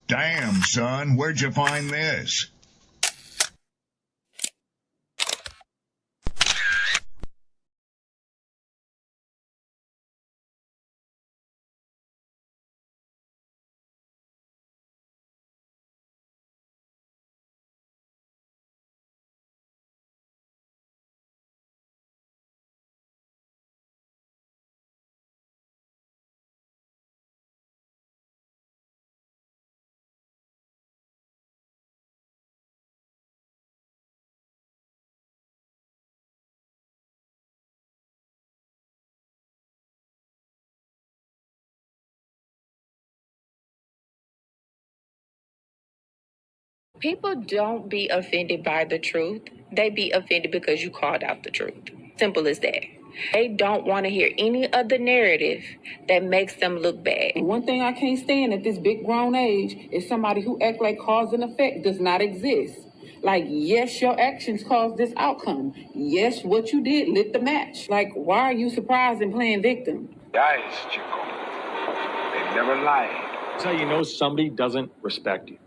Damn, son, where'd you find this? People don't be offended by the truth. They be offended because you called out the truth. Simple as that. They don't want to hear any other narrative that makes them look bad. One thing I can't stand at this big grown age is somebody who act like cause and effect does not exist. Like, yes, your actions caused this outcome. Yes, what you did lit the match. Like, why are you surprised and playing victim? Guys, Chico, they never lie. That's how you know somebody doesn't respect you.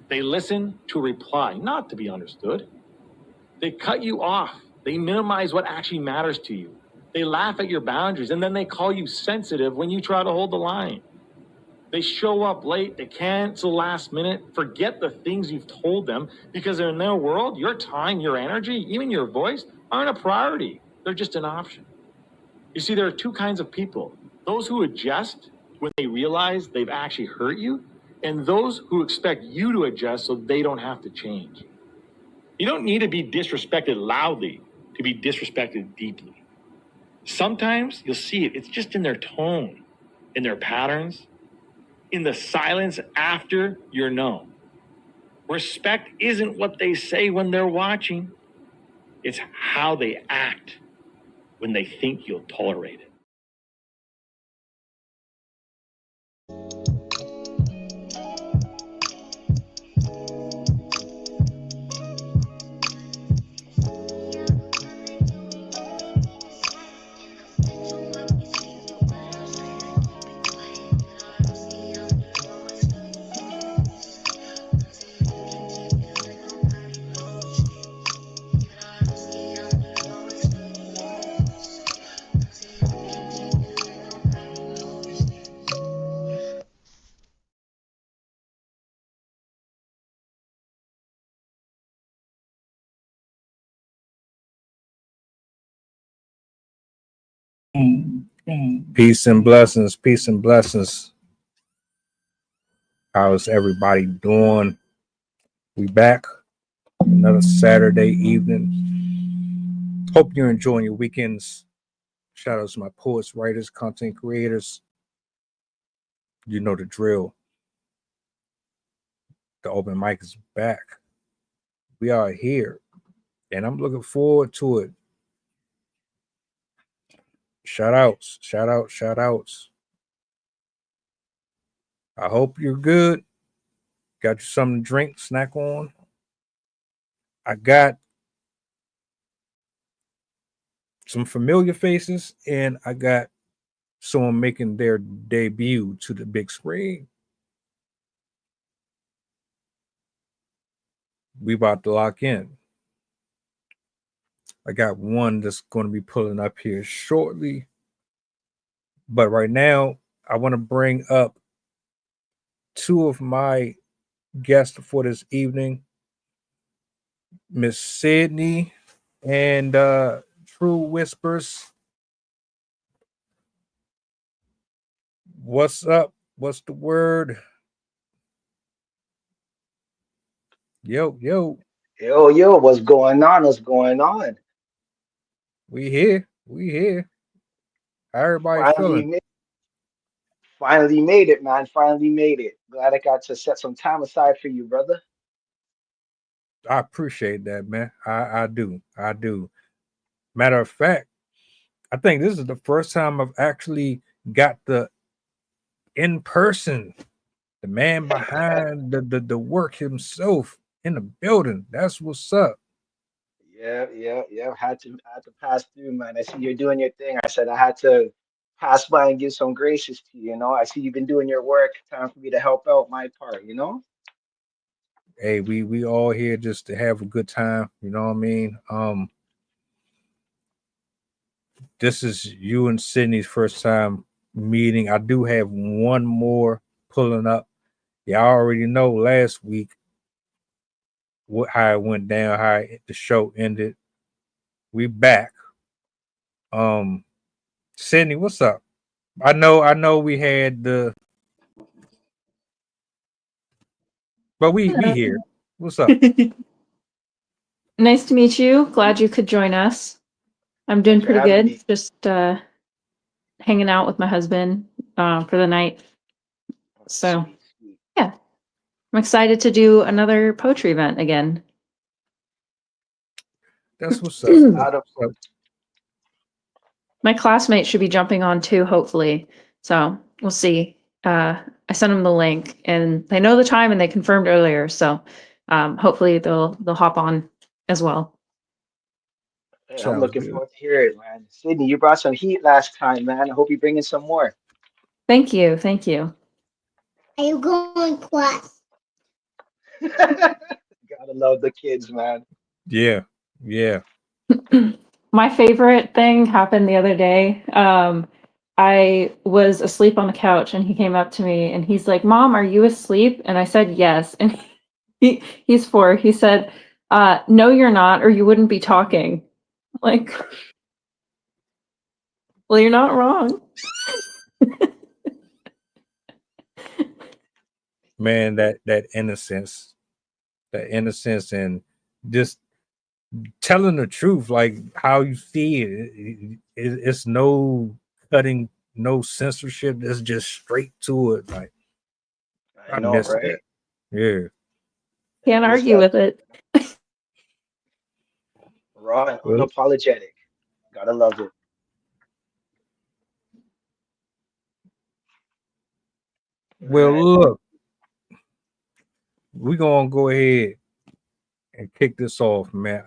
They listen to reply, not to be understood. They cut you off. They minimize what actually matters to you. They laugh at your boundaries, and then they call you sensitive when you try to hold the line. They show up late, they cancel last minute, forget the things you've told them, because in their world, your time, your energy, even your voice aren't a priority. They're just an option. You see, there are two kinds of people. Those who adjust when they realize they've actually hurt you, and those who expect you to adjust so they don't have to change. You don't need to be disrespected loudly to be disrespected deeply. Sometimes you'll see it. It's just in their tone, in their patterns, in the silence after you're known. Respect isn't what they say when they're watching. It's how they act when they think you'll tolerate it. Peace and blessings. Peace and blessings. How's everybody doing? We back another Saturday evening. Hope you're enjoying your weekends. Shout out to my poets, writers, content creators. You know the drill. The open mic is back. We are here, and I'm looking forward to it. Shout outs. I hope you're good. Got you something to drink, snack on. I got some familiar faces, and I got someone making their debut to the big screen. We about to lock in. I got one that's going to be pulling up here shortly. But right now, I want to bring up two of my guests for this evening, Miss Sydney and True Whispers. What's up? What's the word? Yo. Yo, what's going on? What's going on? We here. How everybody feeling? Finally made it, man. Finally made it. Glad I got to set some time aside for you, brother. I appreciate that, man. I do. Matter of fact, I think this is the first time I've actually got the in person, the man behind the work himself in the building. That's what's up. Yeah. Had to pass through, man. I see you're doing your thing. I said I had to pass by and give some graces to you. You know, I see you've been doing your work. Time for me to help out my part. You know. Hey, we all here just to have a good time. You know what I mean? This is you and Sydney's first time meeting. I do have one more pulling up. Y'all already know last week how it went down, how the show ended. We back. Sydney, what's up? I know we had the, but we here. What's up? Nice to meet you. Glad you could join us. I'm doing Thanks for pretty having good. me. Just hanging out with my husband for the night. So Sweet, sweet. yeah, I'm excited to do another poetry event again. That's what's up. A That's lot of what's up. My classmates should be jumping on too, hopefully. So we'll see. I sent them the link, and they know the time, and they confirmed earlier. So hopefully they'll hop on as well. Yeah, I'm Sounds looking good. forward to hear it, man. Sydney, you brought some heat last time, man. I hope you're bringing some more. Thank you. Thank you. Are you going class? Gotta love the kids, man. Yeah, yeah. My favorite thing happened the other day. I was asleep on the couch and he came up to me and he's like, "Mom, are you asleep?" And I said, "Yes." And he's 4. He said, "No, you're not, or you wouldn't be talking." Like, well, you're not wrong. Man, that innocence, and just telling the truth, like how you see it's no cutting, no censorship. It's just straight to it. Like I I know, miss right? that. Yeah. Can't Miss argue that with it. raw and Well, unapologetic. Gotta love it. All well, right. look, we're gonna go ahead and kick this off, man.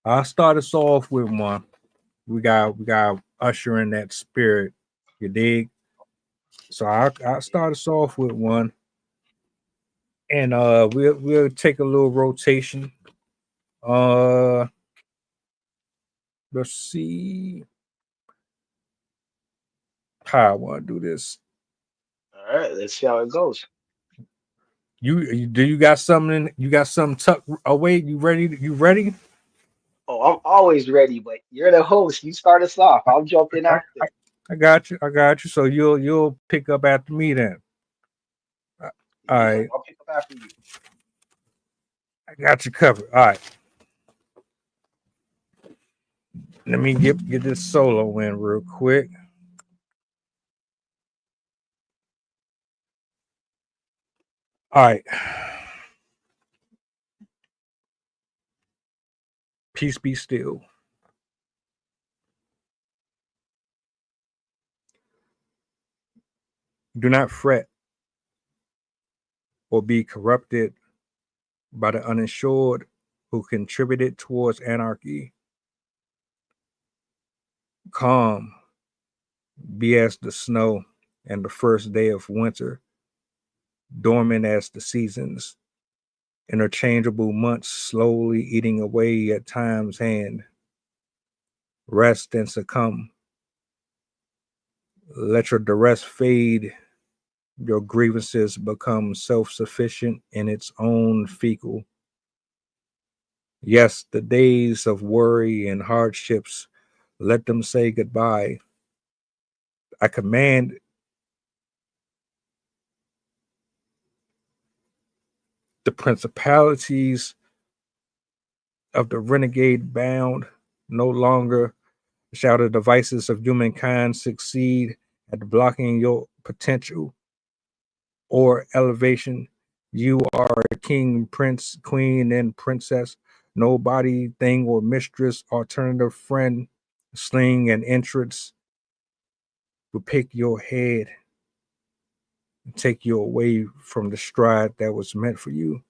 I'll start us off with one. We got usher in that spirit. You dig? So I'll start us off with one, and we'll take a little rotation. Uh, let's see how I want to do this. All right, let's see how it goes. You got something? You got something tucked away? You ready? You ready? Oh, I'm always ready, but you're the host. You start us off. I'll jump in I, after. I got you. I got you. So you'll pick up after me then. Uh, All Yeah, right, I'll pick up after you. I got you covered. All right, let me get this solo in real quick. All right, peace be still. Do not fret or be corrupted by the uninsured who contributed towards anarchy. Calm be as the snow and the first day of winter, dormant as the seasons, interchangeable months slowly eating away at time's hand. Rest and succumb. Let your duress fade, your grievances become self sufficient in its own fecal. Yes, the days of worry and hardships, let them say goodbye. I command the principalities of the renegade bound. No longer shall the devices of humankind succeed at blocking your potential or elevation. You are a king, prince, queen, and princess. Nobody, thing, or mistress, alternative friend, sling, and entrance will pick your head and take you away from the stride that was meant for you.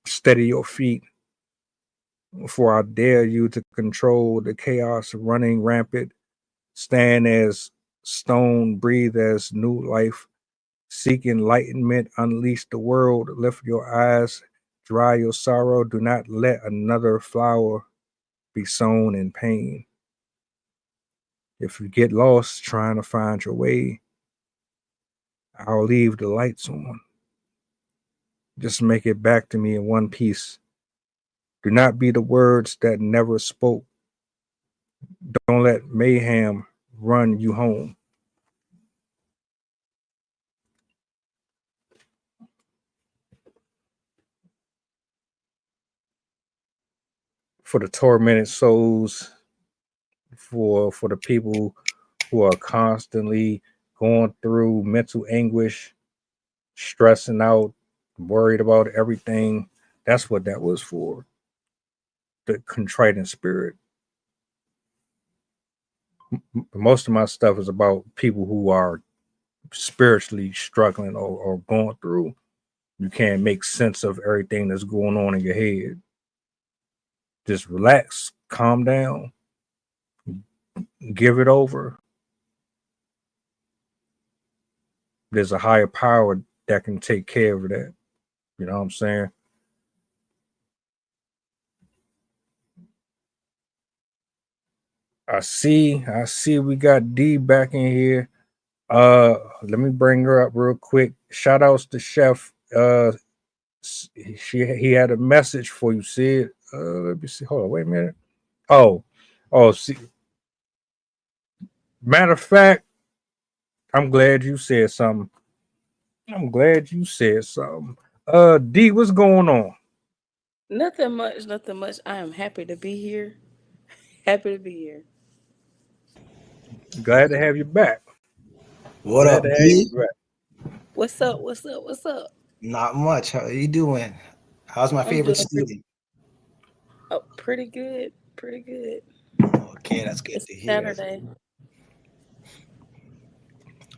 Steady your feet. For I dare you to control the chaos running rampant, stand as stone, breathe as new life, seek enlightenment, unleash the world, lift your eyes, dry your sorrow, do not let another flower be sown in pain. If you get lost trying to find your way, I'll leave the lights on. Just make it back to me in one piece. Do not be the words that never spoke. Don't let mayhem run you home. For the tormented souls, for the people who are constantly going through mental anguish, stressing out, worried about everything. That's what that was for. The contrite in spirit. Most of my stuff is about people who are spiritually struggling or going through. You can't make sense of everything that's going on in your head. Just relax, calm down, give it over. There's a higher power that can take care of that. You know what I'm saying? I see we got D back in here. Let me bring her up real quick. Shout outs to Chef. He had a message for you, Sid. Let me see. Hold on, wait a minute. Oh, see. Matter of fact, I'm glad you said something. I'm glad you said something. D, what's going on? Nothing much, nothing much. I am happy to be here. Happy to be here. Glad to have you back. What Glad up, to have D? you back. What's up? What's up? What's up? Not much. How you doing? How's my I'm favorite doing student? pretty good. Pretty good. Okay, that's good It's to hear. Saturday.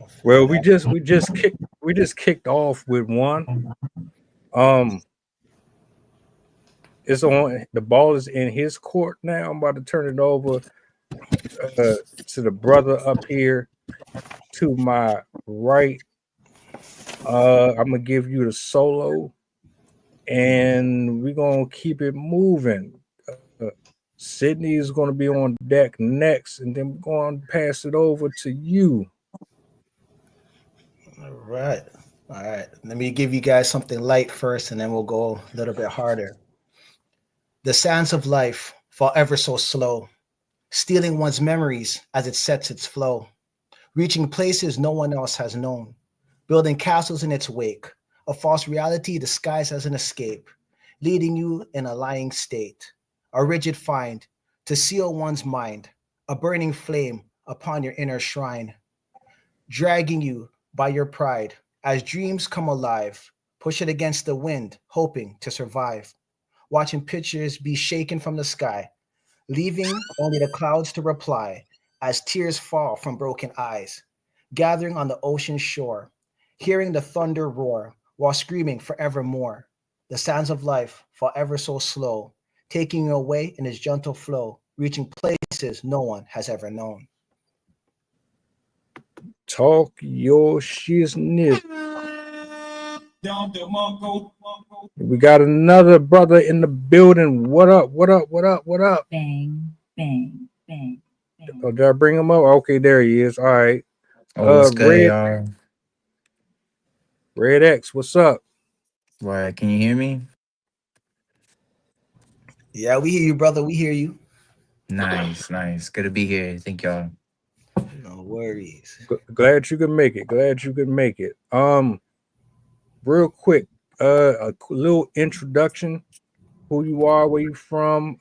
I feel Well, that. we just kicked off with one. Um, it's on. The ball is in his court now. I'm about to turn it over to the brother up here to my right. I'm gonna give you the solo, and we're gonna keep it moving. Uh, Sydney is gonna be on deck next, and then we're going to pass it over to you. All right. All right. Let me give you guys something light first, and then we'll go a little bit harder. The sands of life fall ever so slow, stealing one's memories as it sets its flow, reaching places no one else has known, building castles in its wake, a false reality disguised as an escape, leading you in a lying state, a rigid find to seal one's mind, a burning flame upon your inner shrine, dragging you by your pride as dreams come alive, push it against the wind, hoping to survive, watching pictures be shaken from the sky, leaving only the clouds to reply as tears fall from broken eyes, gathering on the ocean shore, hearing the thunder roar while screaming forevermore. The sands of life fall ever so slow, taking you away in its gentle flow, reaching places no one has ever known. Talk your shiznit. We got another brother in the building. What up? What up? What up? What up? Bang, bang, bang, bang. Oh, did I bring him up? Okay, there he is. All right. Oh, what's good, Red y'all? Red X, what's up? What? Can you hear me? Yeah, we hear you, brother. We hear you. Nice, nice. Good to be here. Thank y'all. No worries. Glad you could make it. Glad you could make it. Real quick, little introduction. Who you are, where you from,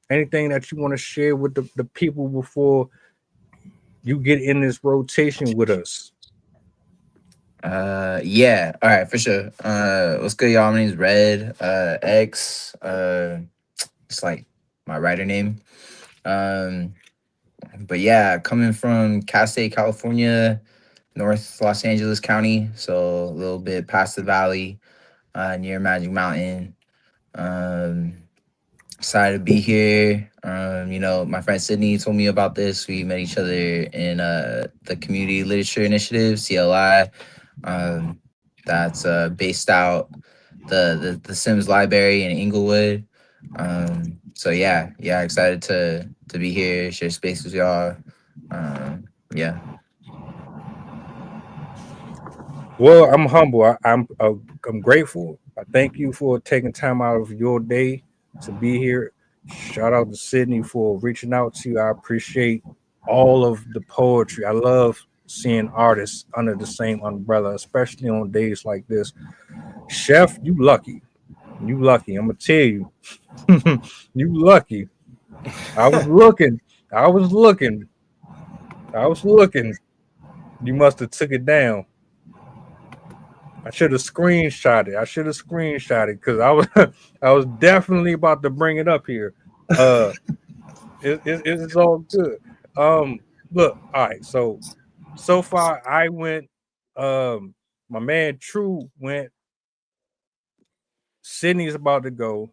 anything that you want to share with the people before you get in this rotation with us. Yeah. All right, for sure. What's good, y'all? My name's Red. X. It's like my writer name. Um, but yeah, coming from Cal State, California, North Los Angeles County, so a little bit past the valley, near Magic Mountain. Um, excited to be here. You know, my friend Sydney told me about this. We met each other in the Community Literature Initiative, CLI. Um, that's based out the Sims Library in Inglewood. So yeah, excited to be here, share space with y'all. Yeah. Well, I'm humble. I'm grateful. I thank you for taking time out of your day to be here. Shout out to Sydney for reaching out to you. I appreciate all of the poetry. I love seeing artists under the same umbrella, especially on days like this. Chef, you lucky. You lucky. I'm gonna tell you. You lucky. I was looking. I was looking. I was looking. You must have took it down. I should have screenshot it. I should have screenshot it because I was I was definitely about to bring it up here. Uh, it's all good. Look, all right. So far I went. My man True went. Sydney's about to go.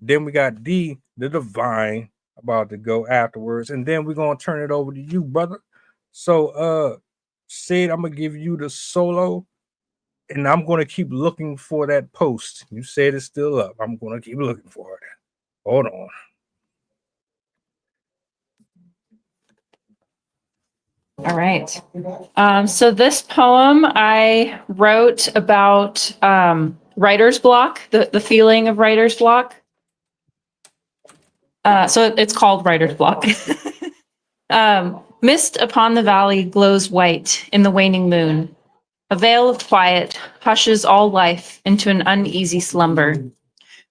Then we got the Divine about to go afterwards, and then we're gonna turn it over to you, brother. So, Sid, I'm gonna give you the solo, and I'm gonna keep looking for that post. You said it's still up. I'm gonna keep looking for it. Hold on. All right. So this poem I wrote about writer's block, the feeling of writer's block. So it's called writer's block. Mist upon the valley glows white in the waning moon. A veil of quiet hushes all life into an uneasy slumber.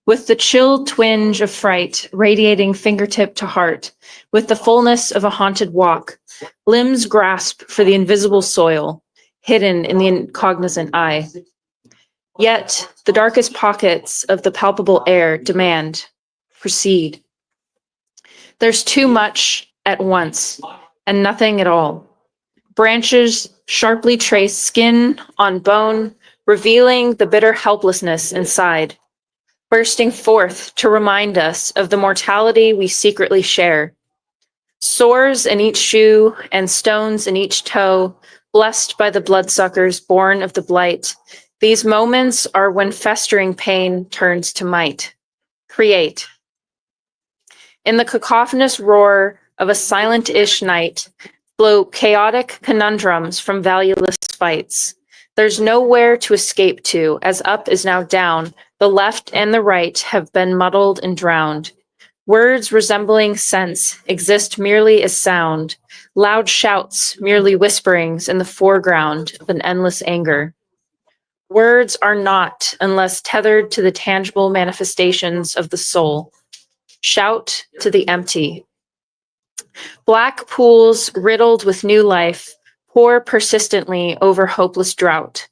With the chill twinge of fright radiating fingertip to heart, with the fullness of a haunted walk, limbs grasp for the invisible soil, hidden in the incognizant eye. Yet the darkest pockets of the palpable air demand, proceed. There's too much at once, and nothing at all. Branches sharply trace skin on bone, revealing the bitter helplessness inside, bursting forth to remind us of the mortality we secretly share. Sores in each shoe and stones in each toe, blessed by the bloodsuckers born of the blight. These moments are when festering pain turns to might. Create. In the cacophonous roar of a silent-ish night, flow chaotic conundrums from valueless fights. There's nowhere to escape to, as up is now down. The left and the right have been muddled and drowned. Words resembling sense exist merely as sound, loud shouts merely whisperings in the foreground of an endless anger. Words are not unless tethered to the tangible manifestations of the soul. Shout to the empty. Black pools riddled with new life pour persistently over hopeless drought,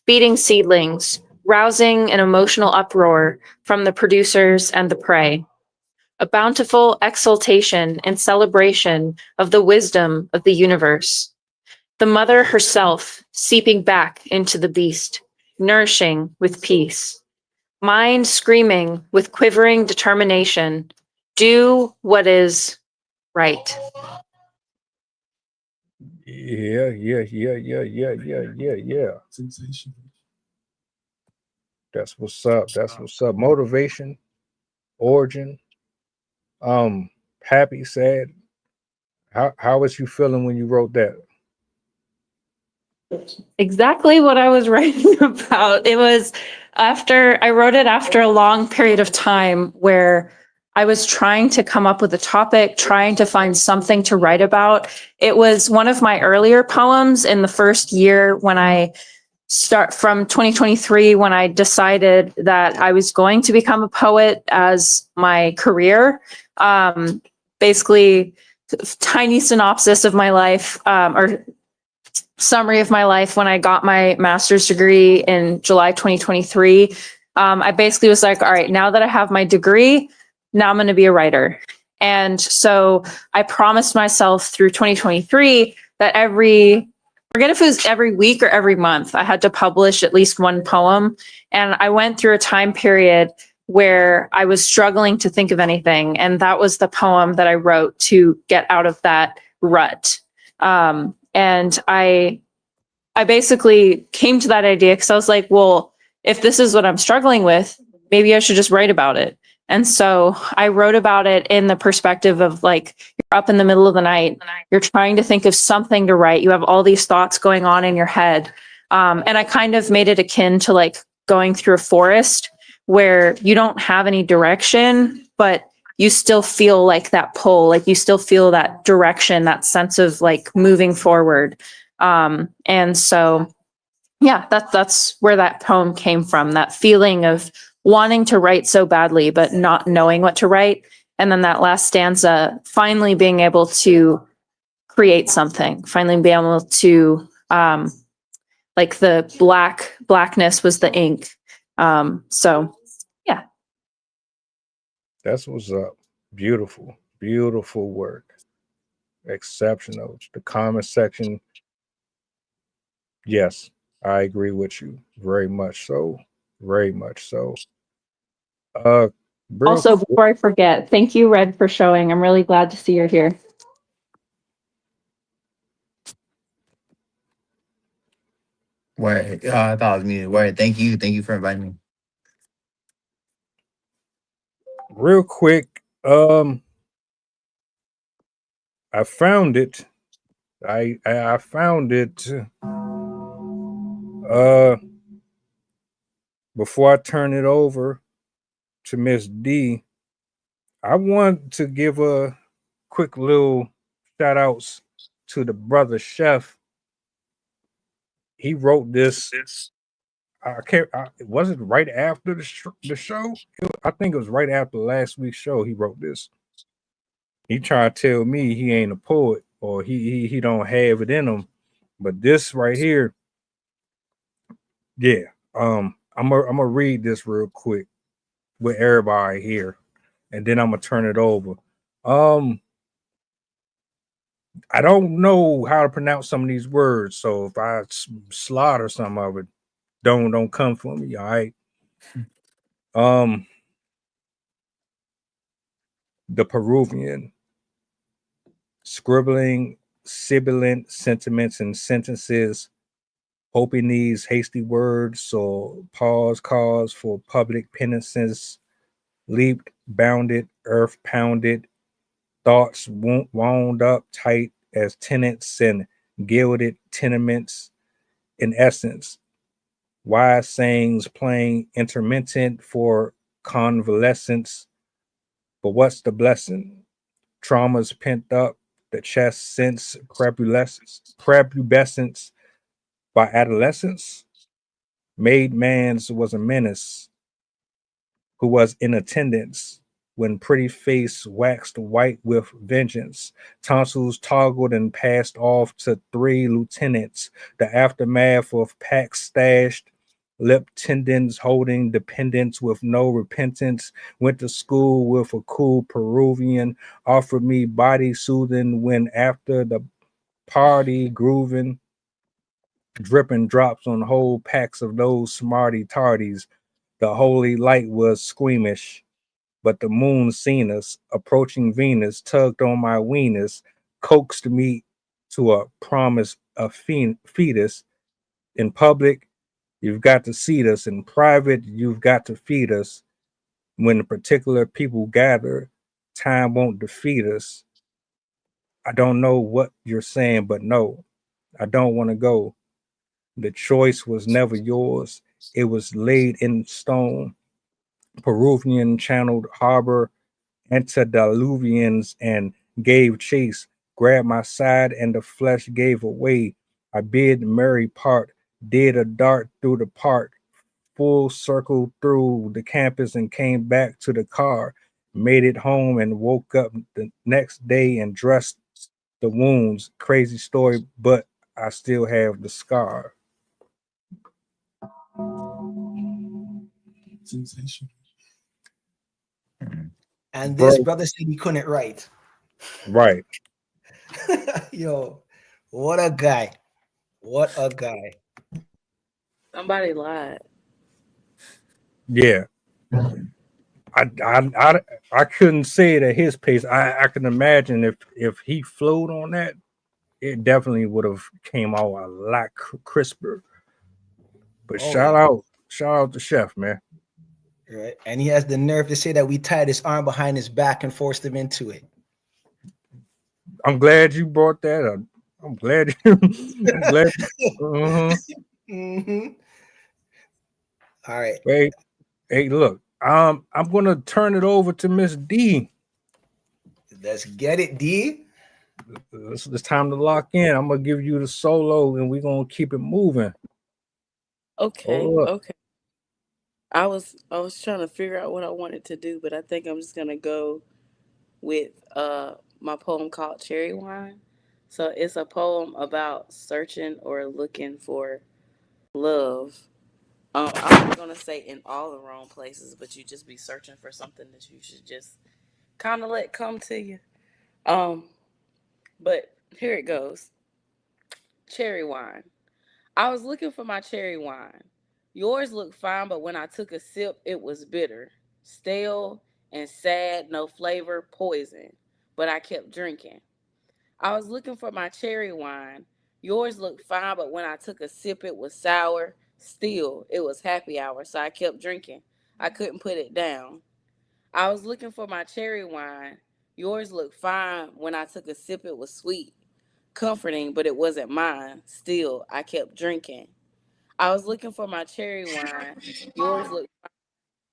feeding seedlings, rousing an emotional uproar from the producers and the prey. A bountiful exultation and celebration of the wisdom of the universe. The mother herself seeping back into the beast, nourishing with peace. Mind screaming with quivering determination, do what is right. Yeah. That's what's up. That's what's up. Motivation, origin. Happy, sad. How was you feeling when you wrote that? Exactly what I was writing about. It was I wrote it after a long period of time where I was trying to come up with a topic, trying to find something to write about. It was one of my earlier poems in the first year when I start from 2023, when I decided that I was going to become a poet as my career. Basically, tiny synopsis of my life, or summary of my life when I got my master's degree in July 2023. I basically was like, all right, now that I have my degree, now I'm going to be a writer. And so I promised myself through 2023 that forget if it was every week or every month, I had to publish at least one poem. And I went through a time period where I was struggling to think of anything. And that was the poem that I wrote to get out of that rut. And I basically came to that idea because I was like, well, if this is what I'm struggling with, maybe I should just write about it. And so I wrote about it in the perspective of like, you're up in the middle of the night, you're trying to think of something to write, you have all these thoughts going on in your head. And I kind of made it akin to like going through a forest where you don't have any direction, but you still feel like that pull, like you still feel that direction, that sense of like moving forward. And so, yeah, that's where that poem came from, that feeling of wanting to write so badly, but not knowing what to write. And then that last stanza, finally being able to create something, finally being able to, like the blackness was the ink. So yeah. That's what's up. Beautiful, beautiful work. Exceptional. The comment section, yes, I agree with you. Very much so. Very much so. Real Also, quick, before I forget, thank you, Red, for showing. I'm really glad to see you're here. Word. I thought I was muted. Word. Thank you for inviting me. real quick, I found it. I found it. Before I turn it over to Miss D, I want to give a quick little shout outs to the brother chef. He wrote this. I can't. Was it right after the show? I think it was right after last week's show. He wrote this. He tried to tell me he ain't a poet or he don't have it in him, but this right here, yeah. I'm gonna read this real quick with everybody here, and then I'm gonna turn it over. I don't know how to pronounce some of these words, so if I slaughter some of it, don't come for me. All right. The Peruvian, scribbling sibilant sentiments and sentences, hoping these hasty words or pause cause for public penances, leaped, bounded, earth pounded, thoughts wound up tight as tenants and gilded tenements. In essence, wise sayings playing intermittent for convalescence. But what's the blessing? Traumas pent up, the chest sense prepubescence by adolescence. Made man's was a menace who was in attendance when pretty face waxed white with vengeance. Tonsils toggled and passed off to 3 lieutenants. The aftermath of packs stashed, lip tendons holding dependence with no repentance. Went to school with a cool Peruvian, offered me body soothing when after the party grooving, dripping drops on whole packs of those smarty tardies. The holy light was squeamish, but the moon seen us. Approaching Venus tugged on my weenus, coaxed me to a promise of fetus. In public, you've got to seat us. In private, you've got to feed us. When particular people gather, time won't defeat us. I don't know what you're saying, but no, I don't want to go. The choice was never yours. It was laid in stone. Peruvian channeled harbor antediluvians and gave chase. Grabbed my side and the flesh gave away. I bid Mary part, did a dart through the park, full circle through the campus and came back to the car. Made it home and woke up the next day and dressed the wounds. Crazy story, but I still have the scar. And Bro, this brother said he couldn't write. right. Yo, what a guy. What a guy. Somebody lied. Yeah. I couldn't say it at his pace. I can imagine if he flowed on that, it definitely would have came out a lot crisper. But Oh yeah. shout out to Chef, man. Right. And he has the nerve to say that we tied his arm behind his back and forced him into it. I'm glad you brought that up. I'm glad. I'm glad. Uh-huh. Mm-hmm. All right. Hey, look. I'm gonna turn it over to Miss D. Let's get it, D. It's time to lock in. I'm gonna give you the solo, and we're gonna keep it moving. Okay, Hold up. okay. I was trying to figure out what I wanted to do, but I think I'm just gonna go with my poem called Cherry Wine. So it's a poem about searching or looking for love. I'm not gonna say in all the wrong places, but you just be searching for something that you should just kind of let come to you. Um, but here it goes. Cherry wine. I was looking for my cherry wine. Yours looked fine, but when I took a sip, it was bitter, stale, and sad, no flavor, poison. But I kept drinking. I was looking for my cherry wine. Yours looked fine, but when I took a sip, it was sour. Still, it was happy hour, so I kept drinking. I couldn't put it down. I was looking for my cherry wine. Yours looked fine. When I took a sip, it was sweet, comforting, but it wasn't mine. Still, I kept drinking. I was looking for my cherry wine. Yours looked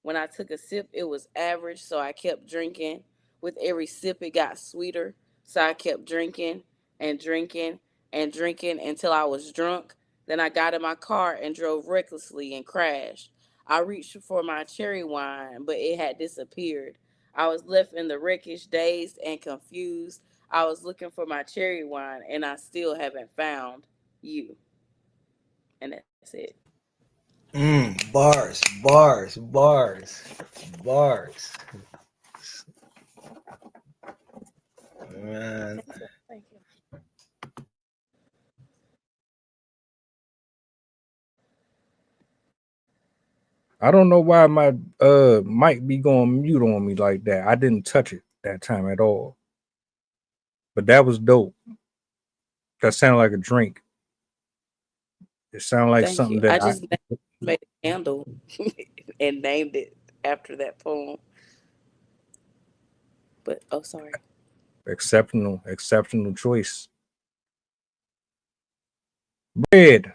when I took a sip, it was average, so I kept drinking. With every sip, it got sweeter, so I kept drinking and drinking and drinking until I was drunk. Then I got in my car and drove recklessly and crashed. I reached for my cherry wine, but it had disappeared. I was left in the wreckage, dazed and confused. I was looking for my cherry wine, and I still haven't found you. And that's it. Bars, bars, bars, bars. Man. Thank you. I don't know why my mic be going mute on me like that. I didn't touch it that time at all. But that was dope. That sounded like a drink. It sounded like Thank you. something I that I just made a candle and named it after that poem. But oh, sorry. exceptional choice. Bread.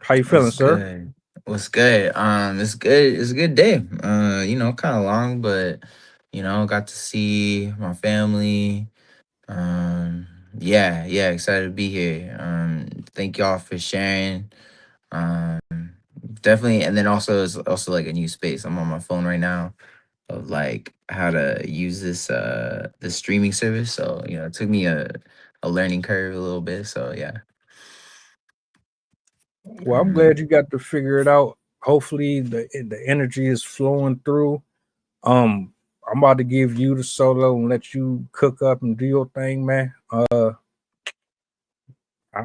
How you feeling, What's sir? good? What's good? It's good. It's a good day. Kind of long, but got to see my family. Yeah, excited to be here. Thank y'all for sharing. Um, Definitely, and then also it's also like a new space. I'm on my phone right now of like how to use this streaming service. So it took me a learning curve a little bit. So yeah. Well, I'm glad you got to figure it out. Hopefully the energy is flowing through. I'm about to give you the solo and let you cook up and do your thing, man. I'll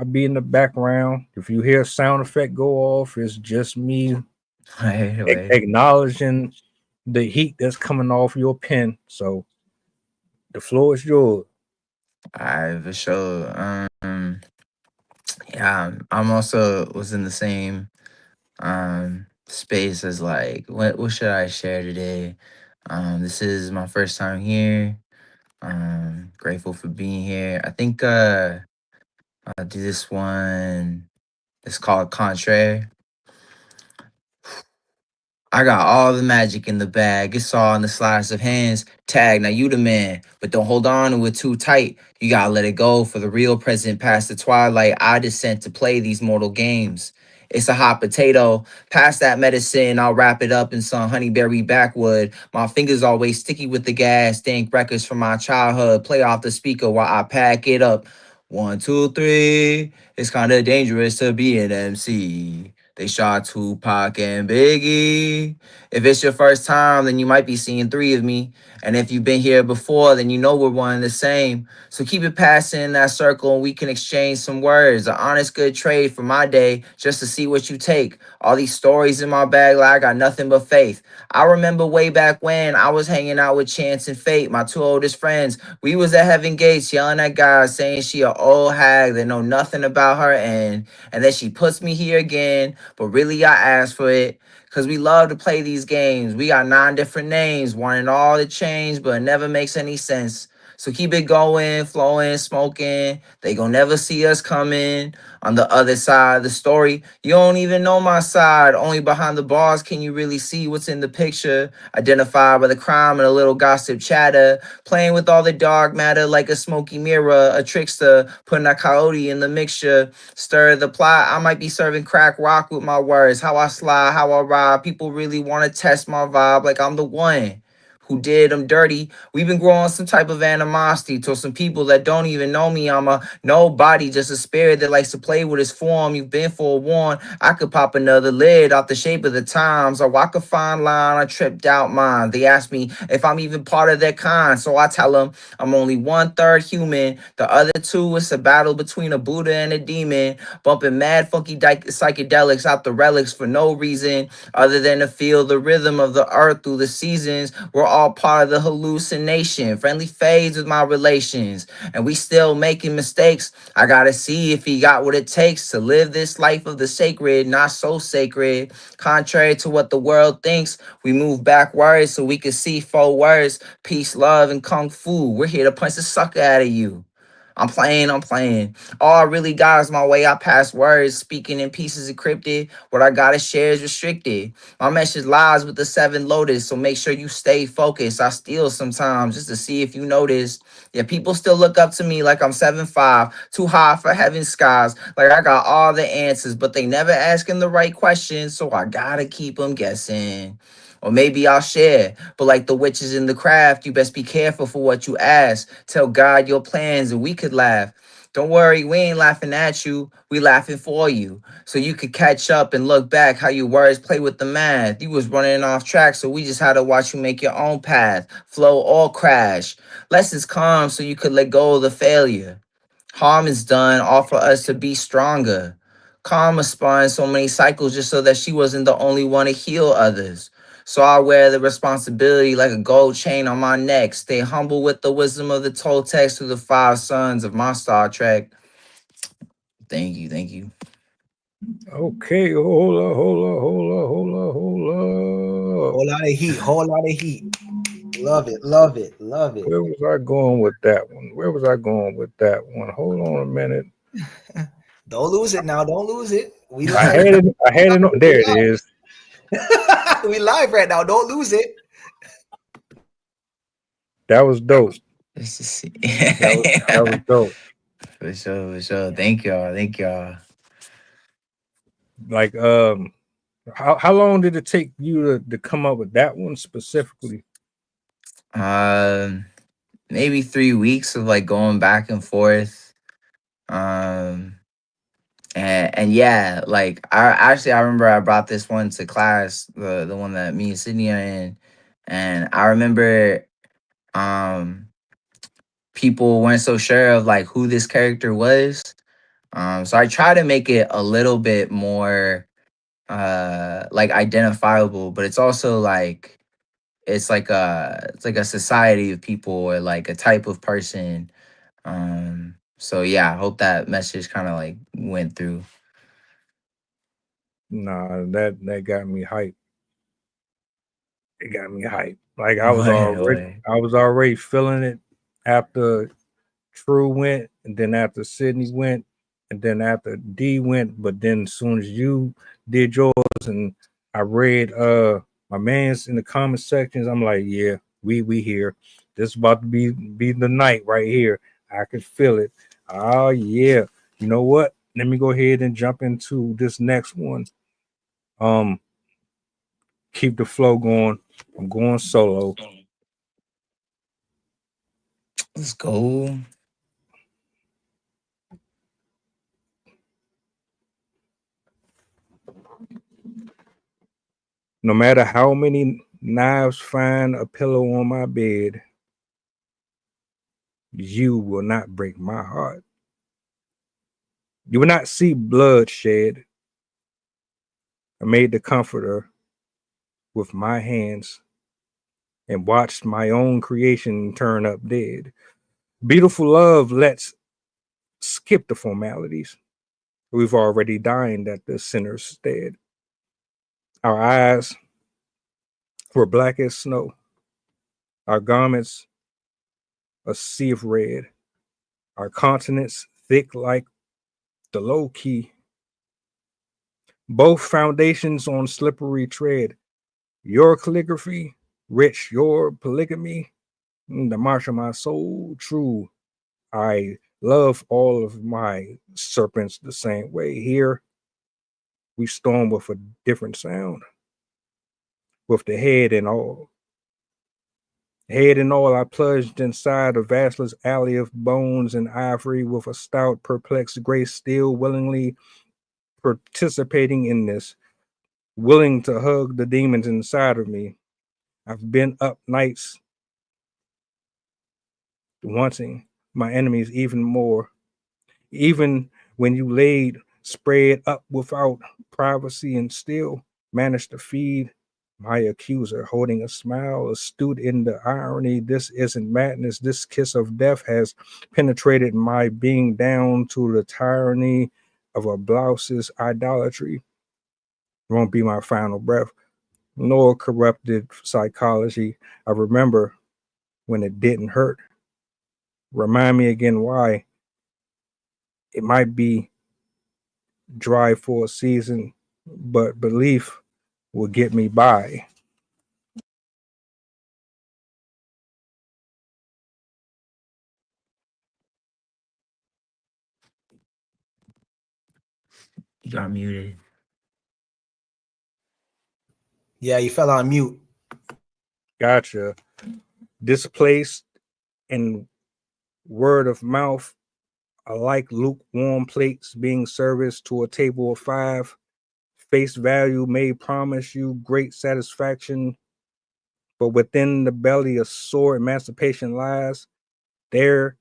be in the background. If you hear a sound effect go off, it's just me Right. acknowledging the heat that's coming off your pen. So the floor is yours. I for sure. Yeah, I'm also was in the same space as like what should I share today? This is my first time here. Grateful for being here. I think I'll do this one. It's called Contraire. I got all the magic in the bag. It's all in the sleight of hands. Tag, now you the man. But don't hold on to it too tight. You gotta let it go for the real present past the twilight. I descend to play these mortal games. It's a hot potato. Pass that medicine. I'll wrap it up in some honeyberry backwood. My fingers always sticky with the gas. Dank records from my childhood. Play off the speaker while I pack it up. 1, 2, 3. It's kinda dangerous to be an MC. They shot Tupac and Biggie. If it's your first time, then you might be seeing three of me. And if you've been here before, then you know we're one and the same. So keep it passing in that circle and we can exchange some words. An honest, good trade for my day just to see what you take. All these stories in my bag, like I got nothing but faith. I remember way back when I was hanging out with Chance and Fate, my two oldest friends. We was at Heaven Gates yelling at guys saying she a old hag that know nothing about her end. And then she puts me here again, but really I asked for it. Cause we love to play these games. We got 9 different names, wanting all to change, but it never makes any sense. So keep it going, flowing, smoking. They gon' never see us coming. On the other side of the story, you don't even know my side. Only behind the bars can you really see what's in the picture. Identified by the crime and a little gossip chatter. Playing with all the dark matter like a smoky mirror. A trickster, putting a coyote in the mixture. Stir the plot, I might be serving crack rock with my words. How I slide, how I ride. People really want to test my vibe like I'm the one who did them dirty. We've been growing some type of animosity to some people that don't even know me. I'm a nobody, just a spirit that likes to play with his form. You've been forewarned. I could pop another lid off the shape of the times, or walk a fine line. I tripped out mine. They ask me if I'm even part of their kind, so I tell them I'm only 1/3 human. The other two is a battle between a Buddha and a demon, bumping mad funky psychedelics out the relics for no reason other than to feel the rhythm of the earth through the seasons. We're all part of the hallucination, friendly phase with my relations, and we still making mistakes. I gotta see if he got what it takes to live this life of the sacred, not so sacred. Contrary to what the world thinks, we move backwards so we can see forwards. Peace, love, and kung fu. We're here to punch the sucker out of you. I'm playing. All I really got is my way I pass words, speaking in pieces encrypted. What I gotta share is restricted. My message lies with the 7 lotus, so make sure you stay focused. I steal sometimes just to see if you notice. Yeah, people still look up to me like I'm 7'5", too high for heaven's skies. Like I got all the answers, but they never asking the right questions, so I gotta keep them guessing. Or maybe I'll share. But like the witches in the craft, you best be careful for what you ask. Tell God your plans and we could laugh. Don't worry, we ain't laughing at you. We laughing for you. So you could catch up and look back how your words play with the math. You was running off track, so we just had to watch you make your own path. Flow or crash. Lessons come so you could let go of the failure. Harm is done, all for us to be stronger. Karma spun so many cycles just so that she wasn't the only one to heal others. So I wear the responsibility like a gold chain on my neck. Stay humble with the wisdom of the Toltecs through the 5 sons of my Star Trek. Thank you. Okay, hold up. Whole lot of heat. Love it. Where was I going with that one? Hold on a minute. Don't lose it now. Don't lose it. We I live. had it. There it is. We live right now. Don't lose it. That was dope. Let's just see. That was dope. For sure. Thank y'all. Like, how long did it take you to come up with that one specifically? Maybe 3 weeks of like going back and forth. And yeah, like I remember I brought this one to class, the one that me and Sydney are in, and I remember people weren't so sure of like who this character was. So I try to make it a little bit more like identifiable, but it's also like it's like a society of people or like a type of person. So yeah, I hope that message kind of like went through. Nah, that got me hyped. It got me hyped. Like I What? was already feeling it after True went, and then after Sydney went, and then after D went. But then as soon as you did yours, and I read my man's in the comment sections, I'm like, yeah, we here. This is about to be the night right here. I could feel it. Oh yeah. You know what? Let me go ahead and jump into this next one. Keep the flow going. I'm going solo. Let's go. No matter how many knives find a pillow on my bed, you will not break my heart. You will not see blood shed. I made the comforter with my hands and watched my own creation turn up dead. Beautiful love, let's skip the formalities. We've already dined at the sinner's stead. Our eyes were black as snow, our garments a sea of red, our continents thick like the low key. Both foundations on slippery tread. Your calligraphy, rich, your polygamy, the march of my soul, true. I love all of my serpents the same way. Here, we storm with a different sound, with the head and all. Head and all, I plunged inside a vastless alley of bones and ivory with a stout, perplexed grace, still willingly participating in this, willing to hug the demons inside of me. I've been up nights wanting my enemies even more. Even when you laid spread up without privacy and still managed to feed my accuser, holding a smile astute in the irony. This isn't madness. This kiss of death has penetrated my being down to the tyranny of a blouse's idolatry. Won't be my final breath, nor corrupted psychology. I remember when it didn't hurt. Remind me again why. It might be dry for a season, but belief will get me by. You got muted. Yeah, you fell on mute. Gotcha. Displaced and word of mouth are like lukewarm plates being serviced to a table of five. Face value may promise you great satisfaction, but within the belly a sore emancipation lies. There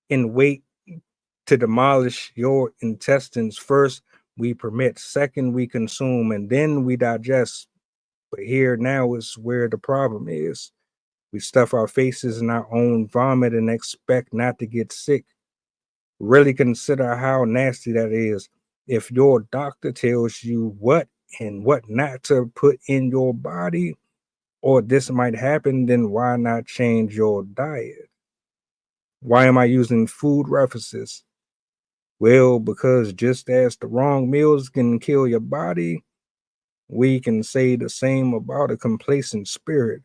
in wait to demolish your intestines. First, we permit. Second, we consume, and then we digest. But here now is where the problem is. We stuff our faces in our own vomit and expect not to get sick. Really consider how nasty that is. If your doctor tells you what and what not to put in your body, or this might happen, then why not change your diet? Why am I using food references? Well, because just as the wrong meals can kill your body, we can say the same about a complacent spirit.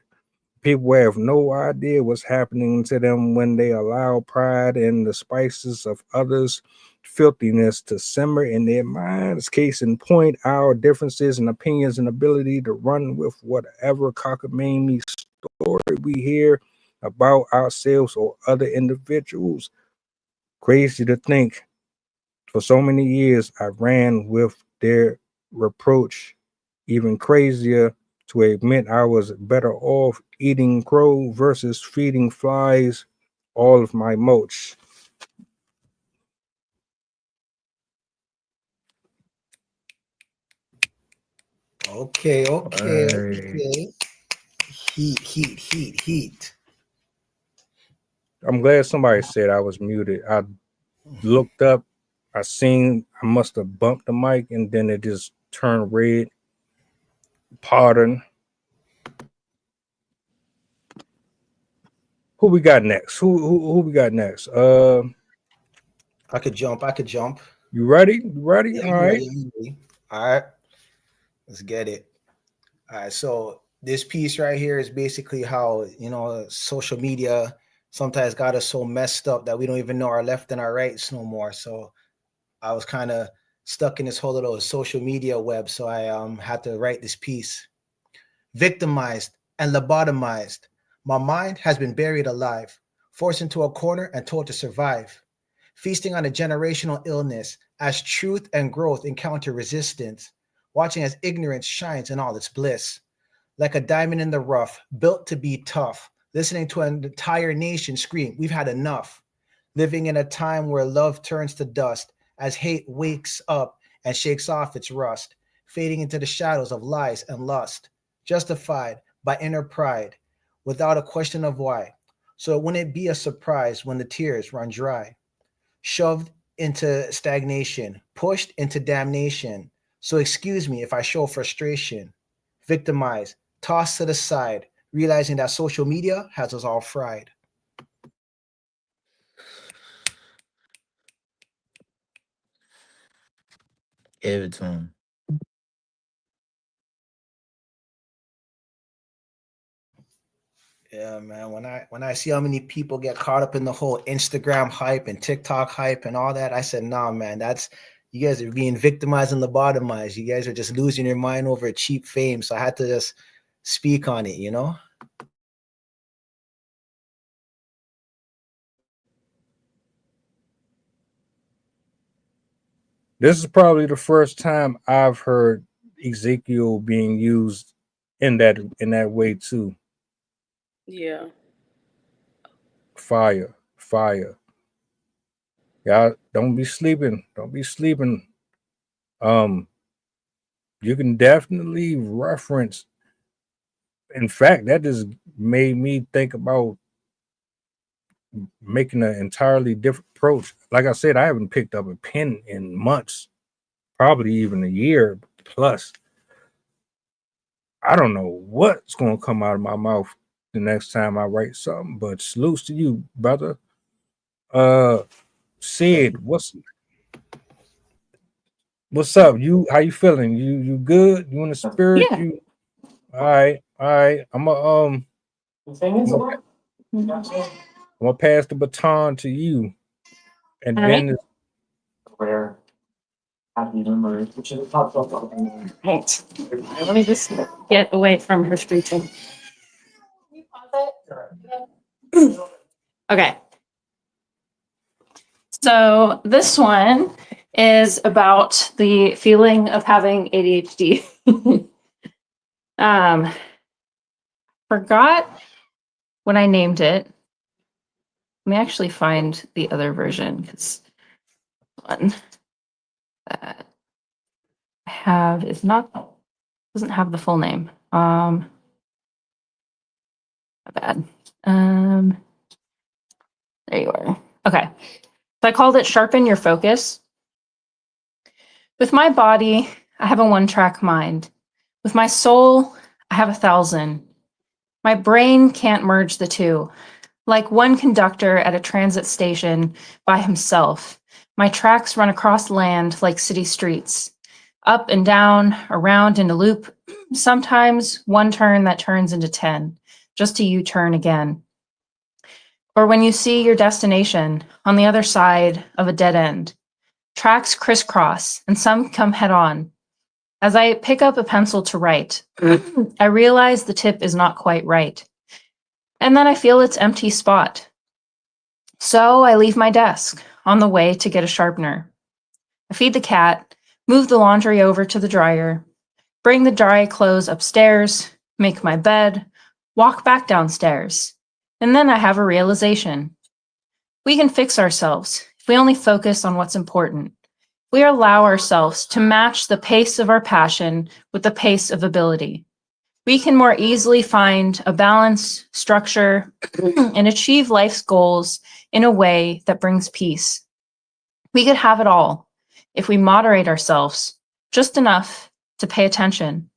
People have no idea what's happening to them when they allow pride and the spices of others' filthiness to simmer in their minds. Case in point, our differences and opinions and ability to run with whatever cockamamie story we hear about ourselves or other individuals. Crazy to think, for so many years, I ran with their reproach. Even crazier to admit I was better off eating crow versus feeding flies all of my mulch. Okay. Word. Heat. I'm glad somebody said I was muted. I looked up, I seen I must have bumped the mic and then it just turned red. Pardon. Who we got next? Who we got next? I could jump. You ready? You ready? Yeah, All I'm right. ready. All right. Let's get it. All right. So this piece right here is basically how, social media sometimes got us so messed up that we don't even know our left and our rights no more. So I was kind of stuck in this whole little social media web. So I had to write this piece. Victimized and lobotomized, my mind has been buried alive, forced into a corner and told to survive, feasting on a generational illness as truth and growth encounter resistance. watching as ignorance shines in all its bliss. Like a diamond in the rough, built to be tough, listening to an entire nation scream, we've had enough. Living in a time where love turns to dust as hate wakes up and shakes off its rust, fading into the shadows of lies and lust, justified by inner pride, without a question of why. So it wouldn't be a surprise when the tears run dry. Shoved into stagnation, pushed into damnation. So excuse me if I show frustration. Victimized, tossed to the side, realizing that social media has us all fried. Give it to him. Yeah, man. When I see how many people get caught up in the whole Instagram hype and TikTok hype and all that, I said, nah, man, that's you guys are being victimized and lobotomized. You guys are just losing your mind over cheap fame. So I had to just speak on it, you know? This is probably the first time I've heard Ezekiel being used in that way too. Yeah. Fire, fire. Y'all don't be sleeping. Don't be sleeping. You can definitely reference. In fact, that just made me think about making an entirely different approach. Like I said, I haven't picked up a pen in months, probably even a year plus. I don't know what's going to come out of my mouth the next time I write something, but salutes to you, brother. Sid, what's up? You how you feeling? You good? You in the spirit? Yeah. You all right? All right. I'm gonna pass the baton to you, and All right. then Right. Let me just get away from her screeching. Okay. So this one is about the feeling of having ADHD. Forgot when I named it. Let me actually find the other version because one that I have is not doesn't have the full name. My bad. There you are. Okay. So I called it Sharpen Your Focus. With my body, I have a one-track mind. With my soul, I have 1,000. My brain can't merge the two. Like one conductor at a transit station by himself, my tracks run across land like city streets. Up and down, around in a loop, sometimes one turn that turns into 10, just a U-turn again. Or when you see your destination on the other side of a dead end, tracks crisscross and some come head on. As I pick up a pencil to write, I realize the tip is not quite right. And then I feel its empty spot. So I leave my desk on the way to get a sharpener. I feed the cat, move the laundry over to the dryer, bring the dry clothes upstairs, make my bed, walk back downstairs. And then I have a realization. We can fix ourselves if we only focus on what's important. We allow ourselves to match the pace of our passion with the pace of ability. We can more easily find a balance, structure, and achieve life's goals in a way that brings peace. We could have it all if we moderate ourselves just enough to pay attention.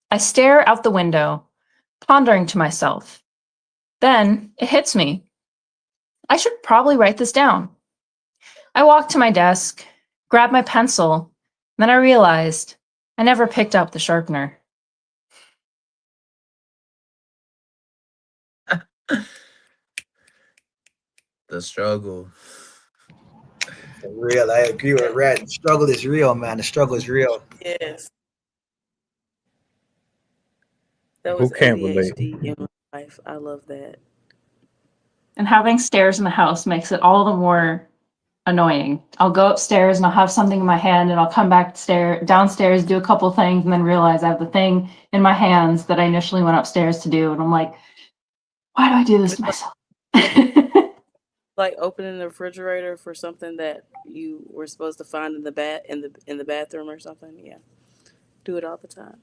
I stare out the window, pondering to myself. Then it hits me. I should probably write this down. I walk to my desk, grab my pencil, then I realized I never picked up the sharpener. The struggle. For real. I agree with Red. The struggle is real, man. The struggle is real. Yes. That who was can't relate? ADHD in my life. I love that. And having stairs in the house makes it all the more annoying. I'll go upstairs and I'll have something in my hand and I'll come back downstairs, do a couple things, and then realize I have the thing in my hands that I initially went upstairs to do. And I'm like, why do I do this to myself? Like opening the refrigerator for something that you were supposed to find in the bathroom or something. Yeah, do it all the time.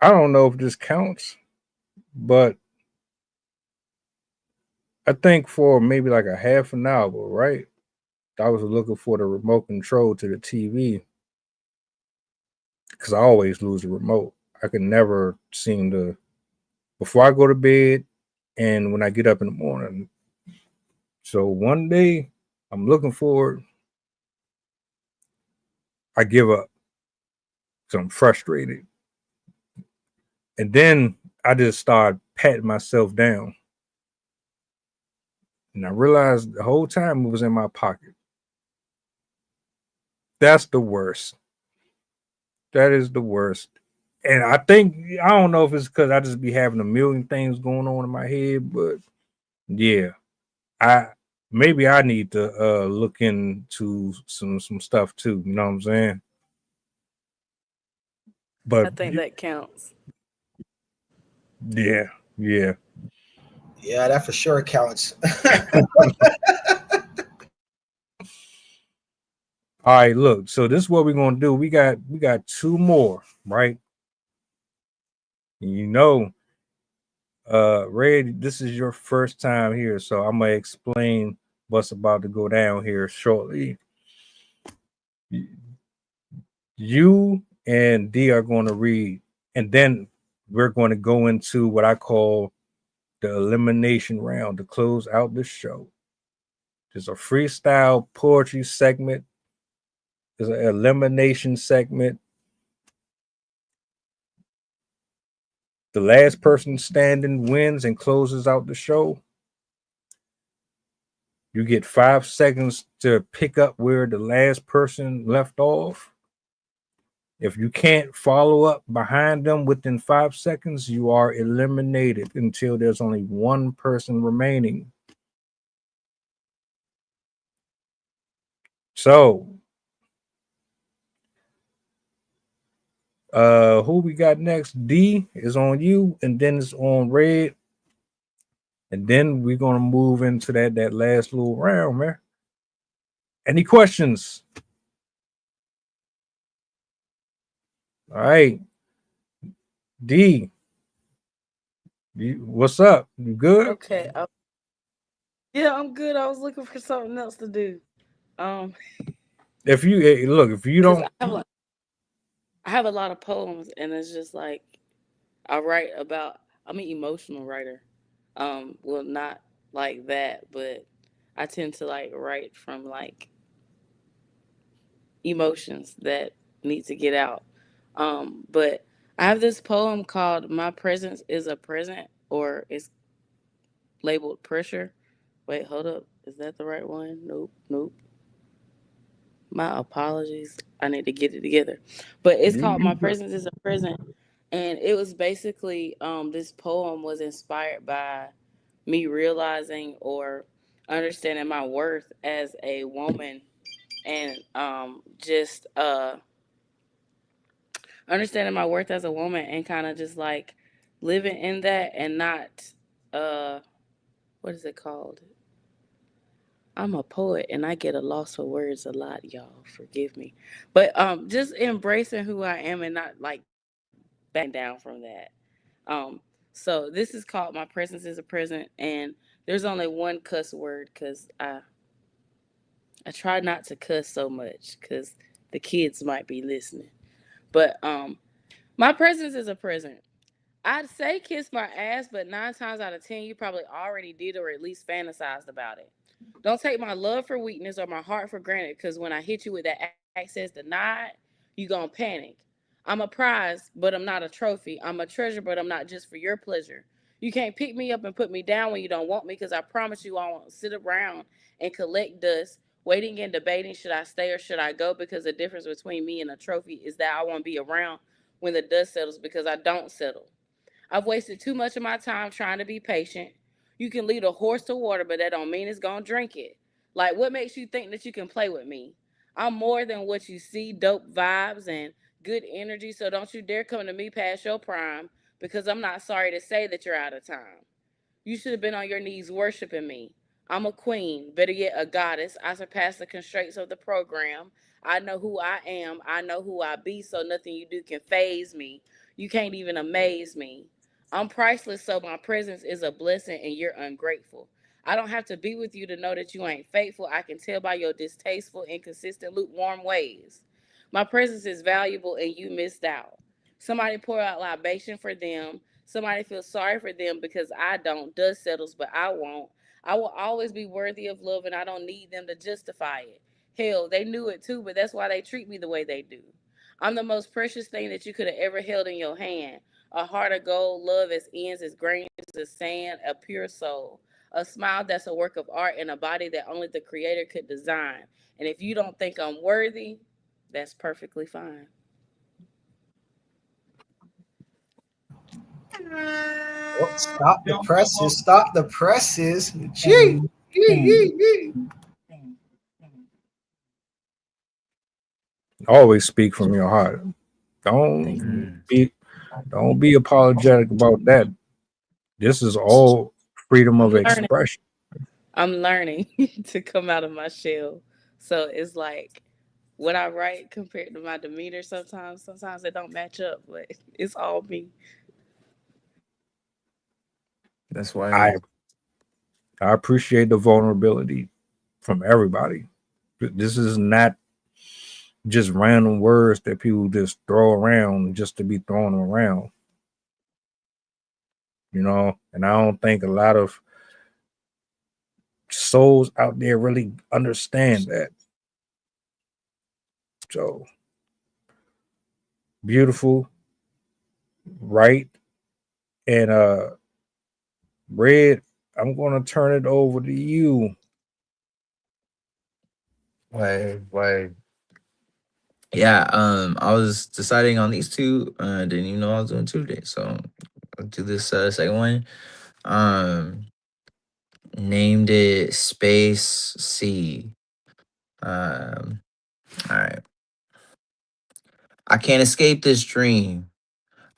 I don't know if this counts, but I think for maybe like a half an hour, right? I was looking for the remote control to the TV because I always lose the remote. I can never seem to, before I go to bed and when I get up in the morning. So one day I'm looking for it. I give up because I'm frustrated. And then I just start patting myself down. And I realized the whole time it was in my pocket. That's the worst. That is the worst. And I think, I don't know if it's because I just be having a million things going on in my head, but yeah, maybe I need to look into some stuff too. You know what I'm saying? But I think that counts. yeah. Yeah, that for sure counts. All right, look. So this is what we're gonna do. We got two more, right? You know, Ray, this is your first time here, so I'm gonna explain what's about to go down here shortly. You and D are going to read, and then we're going to go into what I call the elimination round to close out the show. There's a freestyle poetry segment. There's an elimination segment. The last person standing wins and closes out the show. You get 5 seconds to pick up where the last person left off. If you can't follow up behind them within 5 seconds, you are eliminated until there's only one person remaining. So, who we got next? D is on you, and then it's on Red. And then we're gonna move into that last little round, man. Any questions? All right. D, what's up? You good? Okay. Yeah, I'm good. I was looking for something else to do. If you look, if you 'Cause don't, I have a lot of poems, and it's just like I write about. I'm an emotional writer. Well, not like that, but I tend to like write from like emotions that need to get out. But I have this poem called "My Presence Is a Present," or it's labeled "Pressure." Wait, hold up. Is that the right one? Nope, nope. My apologies. I need to get it together. But it's called you "My good. Presence Is a Present," and it was basically this poem was inspired by me realizing or understanding my worth as a woman, and just understanding my worth as a woman, and kind of just like living in that, and not uh what is it called? I'm a poet and I get a loss for words a lot, y'all. Forgive me. But just embracing who I am and not like backing down from that. Um so this is called "My Presence Is a Present," and there's only one cuss word cuz I try not to cuss so much cuz the kids might be listening. But my presence is a present. I'd say kiss my ass, but 9 times out of 10, you probably already did or at least fantasized about it. Don't take my love for weakness or my heart for granted, because when I hit you with that access denied, you gonna panic. I'm a prize, but I'm not a trophy. I'm a treasure, but I'm not just for your pleasure. You can't pick me up and put me down when you don't want me, because I promise you I won't sit around and collect dust, waiting and debating should I stay or should I go, because the difference between me and a trophy is that I won't be around when the dust settles, because I don't settle. I've wasted too much of my time trying to be patient. You can lead a horse to water, but that don't mean it's gonna drink it. Like, what makes you think that you can play with me? I'm more than what you see, dope vibes and good energy, so don't you dare come to me past your prime, because I'm not sorry to say that you're out of time. You should have been on your knees worshiping me. I'm a queen, better yet, a goddess. I surpass the constraints of the program. I know who I am. I know who I be, so nothing you do can phase me. You can't even amaze me. I'm priceless, so my presence is a blessing and you're ungrateful. I don't have to be with you to know that you ain't faithful. I can tell by your distasteful, inconsistent, lukewarm ways. My presence is valuable and you missed out. Somebody pour out libation for them. Somebody feels sorry for them because I don't. Dust settles, but I won't. I will always be worthy of love and I don't need them to justify it. Hell, they knew it too, but that's why they treat me the way they do. I'm the most precious thing that you could have ever held in your hand. A heart of gold, love as ends, as grains as sand, a pure soul. A smile that's a work of art and a body that only the creator could design. And if you don't think I'm worthy, that's perfectly fine. Oh, stop the presses. Stop the presses. Gee. Always speak from your heart. Don't be apologetic about that. This is all freedom of expression. I'm learning to come out of my shell. So it's like what I write compared to my demeanor sometimes it don't match up, but it's all me. That's why. I appreciate the vulnerability from everybody. This is not just random words that people just throw around just to be throwing them around. You know, and I don't think a lot of souls out there really understand that. So beautiful, right? And Red, I'm gonna turn it over to you. Why? Yeah, I was deciding on these two. Didn't even know I was doing two today. So I'll do this second one. Um, named it Space C. All right. I can't escape this dream.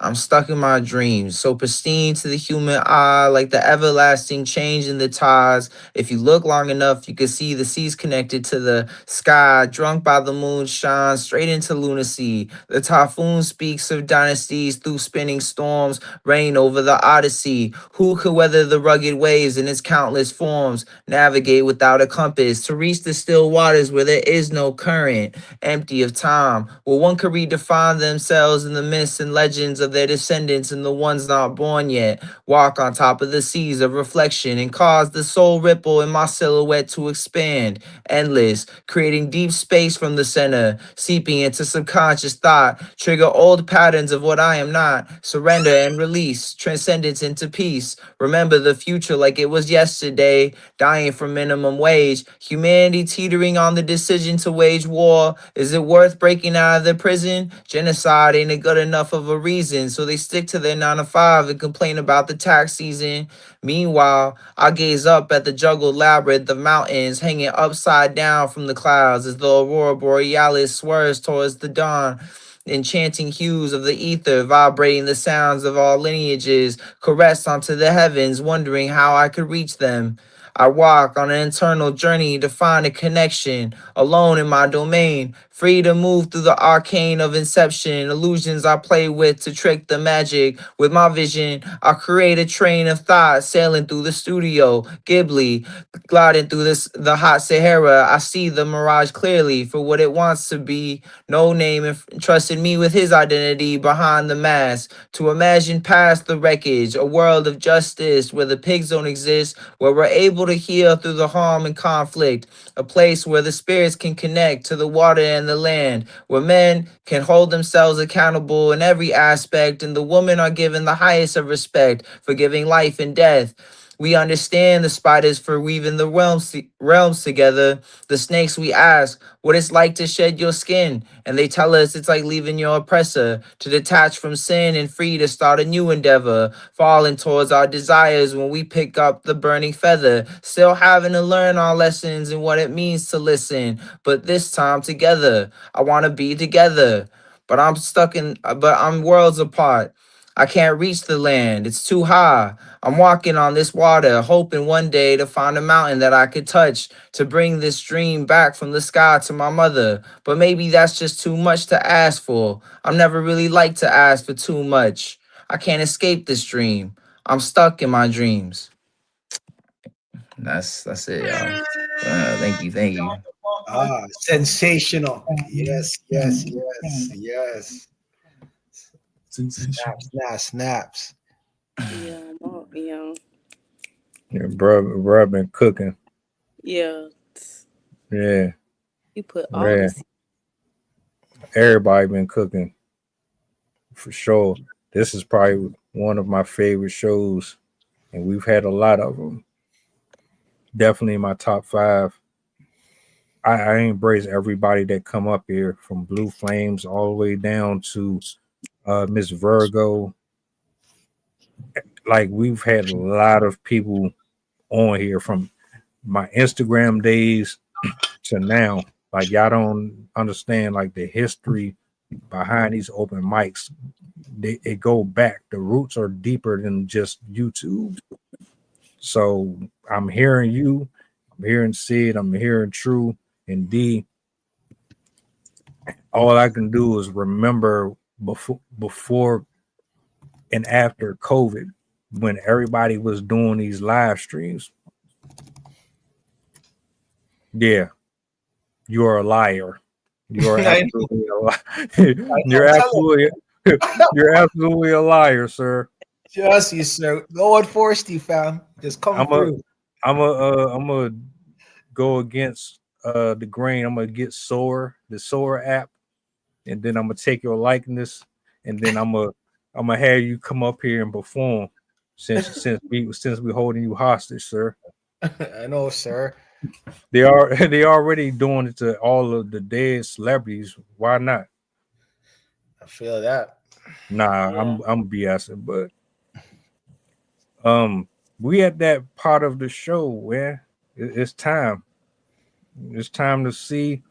I'm stuck in my dreams, so pristine to the human eye, like the everlasting change in the tides. If you look long enough, you can see the seas connected to the sky, drunk by the moon's shine, straight into lunacy. The typhoon speaks of dynasties through spinning storms, reign over the Odyssey. Who could weather the rugged waves in its countless forms, navigate without a compass, to reach the still waters where there is no current, empty of time, where one could redefine themselves in the myths and legends of their descendants and the ones not born yet, walk on top of the seas of reflection and cause the soul ripple in my silhouette to expand, endless, creating deep space from the center, seeping into subconscious thought, trigger old patterns of what I am not, surrender and release, transcendence into peace, remember the future like it was yesterday, dying for minimum wage, humanity teetering on the decision to wage war. Is it worth breaking out of the prison? Genocide ain't a good enough of a reason, so they stick to their 9 to 5 and complain about the tax season. Meanwhile, I gaze up at the juggled labyrinth of mountains hanging upside down from the clouds as the aurora borealis swerves towards the dawn. Enchanting hues of the ether, vibrating the sounds of all lineages, caress onto the heavens, wondering how I could reach them. I walk on an internal journey to find a connection, alone in my domain, free to move through the arcane of inception, illusions I play with to trick the magic. With my vision, I create a train of thought sailing through the studio, Ghibli, gliding through the hot Sahara. I see the mirage clearly for what it wants to be. No name entrusted me with his identity behind the mask, to imagine past the wreckage, a world of justice where the pigs don't exist, where we're able to heal through the harm and conflict, a place where the spirits can connect to the water and the land, where men can hold themselves accountable in every aspect, and the women are given the highest of respect for giving life and death. We understand the spiders for weaving the realms together. The snakes, we ask what it's like to shed your skin. And they tell us it's like leaving your oppressor, to detach from sin and free to start a new endeavor, falling towards our desires when we pick up the burning feather, still having to learn our lessons and what it means to listen. But this time together, I want to be together. But I'm worlds apart. I can't reach the land, it's too high. I'm walking on this water, hoping one day to find a mountain that I could touch, to bring this dream back from the sky to my mother. But maybe that's just too much to ask for. I'm never really like to ask for too much. I can't escape this dream. I'm stuck in my dreams. That's it, y'all. Thank you. Sensational. Yes, yes, yes, yes. Snaps. Yeah, Yeah, bro, been cooking. yeah. Yeah, You put all yeah. this. Everybody been cooking for sure. This is probably one of my favorite shows, and we've had a lot of them. Definitely in my top 5. I embrace everybody that come up here, from Blue Flames all the way down to Miss Virgo. Like, we've had a lot of people on here from my Instagram days to now. Like, y'all don't understand like the history behind these open mics. It go back. The roots are deeper than just YouTube. So I'm hearing you, I'm hearing Sid, I'm hearing True and D. All I can do is remember before and after COVID, when everybody was doing these live streams. Yeah, you're a liar. You're absolutely a liar. You're absolutely a liar, sir. Just you, sir. No one forced you, fam. Just come through. I'm a go against the grain. I'm gonna get the Soar app, and then I'm gonna take your likeness, and then I'm gonna have you come up here and perform, since we holding you hostage, sir. I know, sir. They already doing it to all of the dead celebrities. Why not? I feel that. Nah, Yeah. I'm BSing, but we at that part of the show where it's time. It's time to see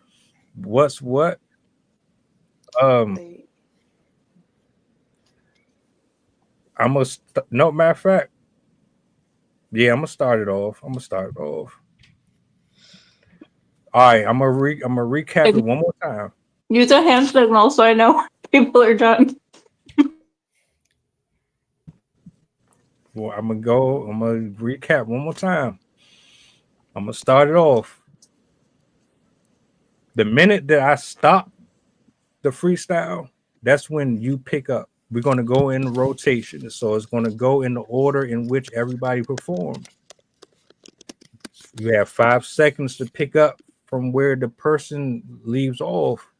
what's what. No, matter of fact, yeah, I'm gonna start it off. All right, I'm gonna recap it one more time. Use a hand signal so I know people are done. Well, I'm gonna recap one more time. I'm gonna start it off. The minute that I stop the freestyle, that's when you pick up. We're gonna go in rotation, so it's gonna go in the order in which everybody performed. You have 5 seconds to pick up from where the person leaves off.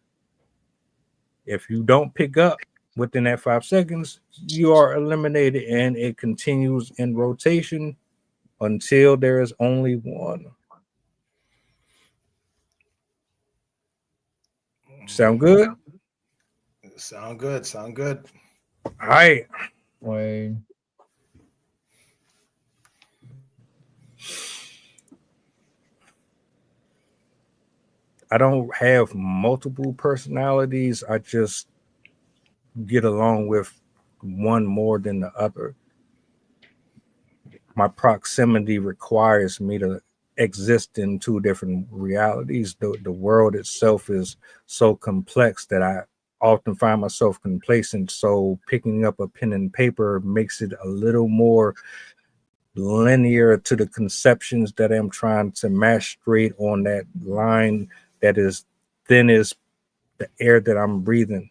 If you don't pick up within that 5 seconds, you are eliminated, and it continues in rotation until there is only one. Sound good? Sound good. All right. Wait. I don't have multiple personalities. I just get along with one more than the other. My proximity requires me to exist in 2 different realities. The world itself is so complex that I often find myself complacent. So picking up a pen and paper makes it a little more linear to the conceptions that I'm trying to mash straight on that line that is thin as the air that I'm breathing.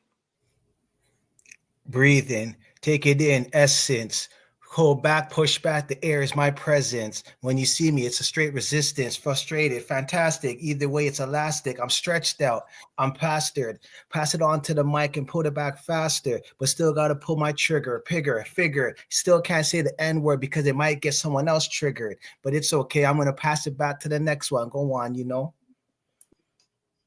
Breathe in, take it in, essence, Hold back, push back, the air is my presence. When you see me, it's a straight resistance, frustrated, fantastic. Either way, it's elastic. I'm stretched out, I'm pastured. Pass it on to the mic and pull it back faster, but still got to pull my trigger, figure. Still can't say the N word because it might get someone else triggered, but it's okay. I'm going to pass it back to the next one. Go on, you know.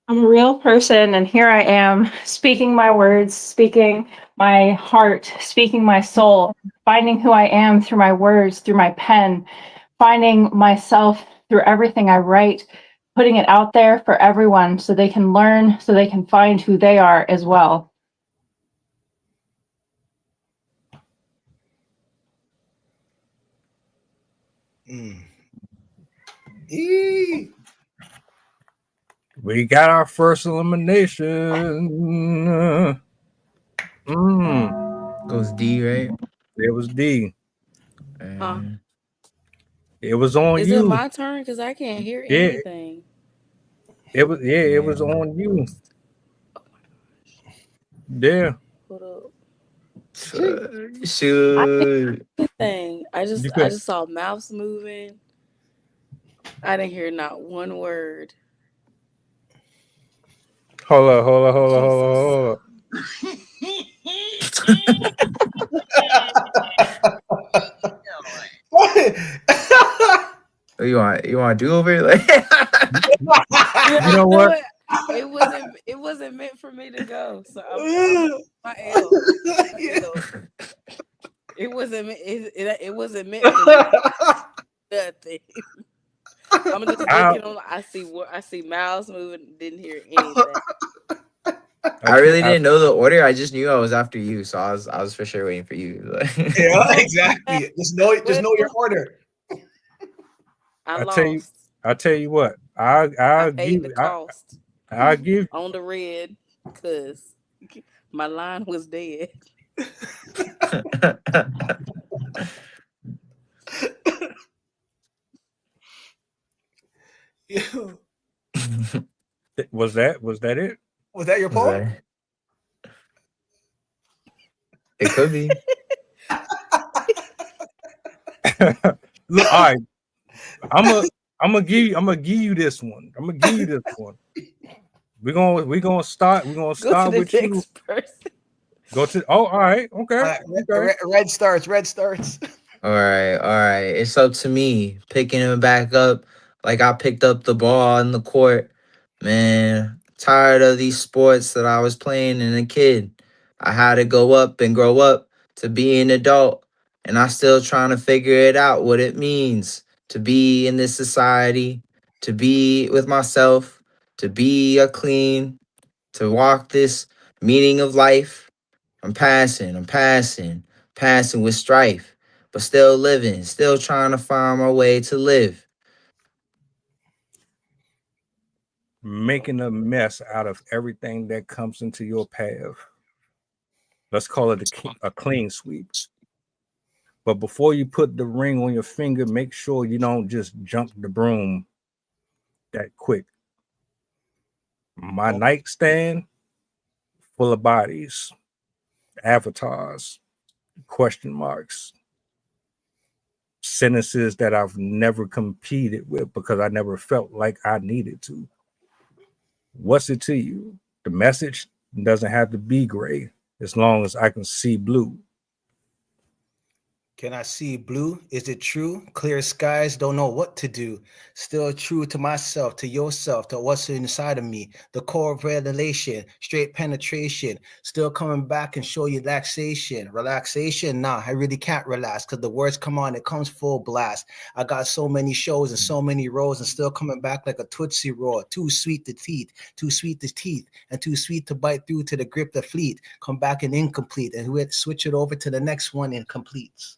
I'm a real person, and here I am speaking my words, speaking my heart, speaking my soul, finding who I am through my words, through my pen, finding myself through everything I write, putting it out there for everyone so they can learn, so they can find who they are as well. We got our first elimination. Goes D, right? It was D. Huh? It was on Is you. it my turn? Because I can't hear Yeah. anything. It was on you. Yeah. Hold up. Shoot. I just saw mouths moving. I didn't hear not one word. Hold up. You want to do over? Like, you know what? It wasn't meant for me to go. So I'm my L. It wasn't meant for me. Nothing. I'm just looking on. I see mouths moving. Didn't hear anything. I really didn't know the order. I just knew I was after you, so I was for sure waiting for you. Yeah, exactly. Just know your order. I lost. I tell you what. I'll paid give the cost. I'll give on the red because my line was dead. Was that it? Was that your poem? It could be. Look, all right. I'm gonna give you this one. We're gonna start with you. Person. Go to all right, okay. Red starts. All right. It's up to me picking him back up like I picked up the ball in the court. Man, tired of these sports that I was playing as a kid. I had to go up and grow up to be an adult, and I still trying to figure it out what it means to be in this society, to be with myself, to be a clean, to walk this meaning of life. I'm passing with strife, but still living, still trying to find my way to live. Making a mess out of everything that comes into your path. Let's call it a clean sweep. But before you put the ring on your finger, make sure you don't just jump the broom that quick. My nightstand full of bodies, avatars, question marks, sentences that I've never competed with because I never felt like I needed to. What's it to you? The message doesn't have to be gray as long as I can see blue. Can I see blue? Is it true? Clear skies, don't know what to do. Still true to myself, to yourself, to what's inside of me. The core of revelation, straight penetration. Still coming back and show you relaxation. Relaxation? Nah, I really can't relax because the words come on, it comes full blast. I got so many shows and so many roles and still coming back like a Tootsie Roll. Too sweet to teeth, and too sweet to bite through to the grip the fleet. Come back and incomplete and we switch it over to the next one and completes.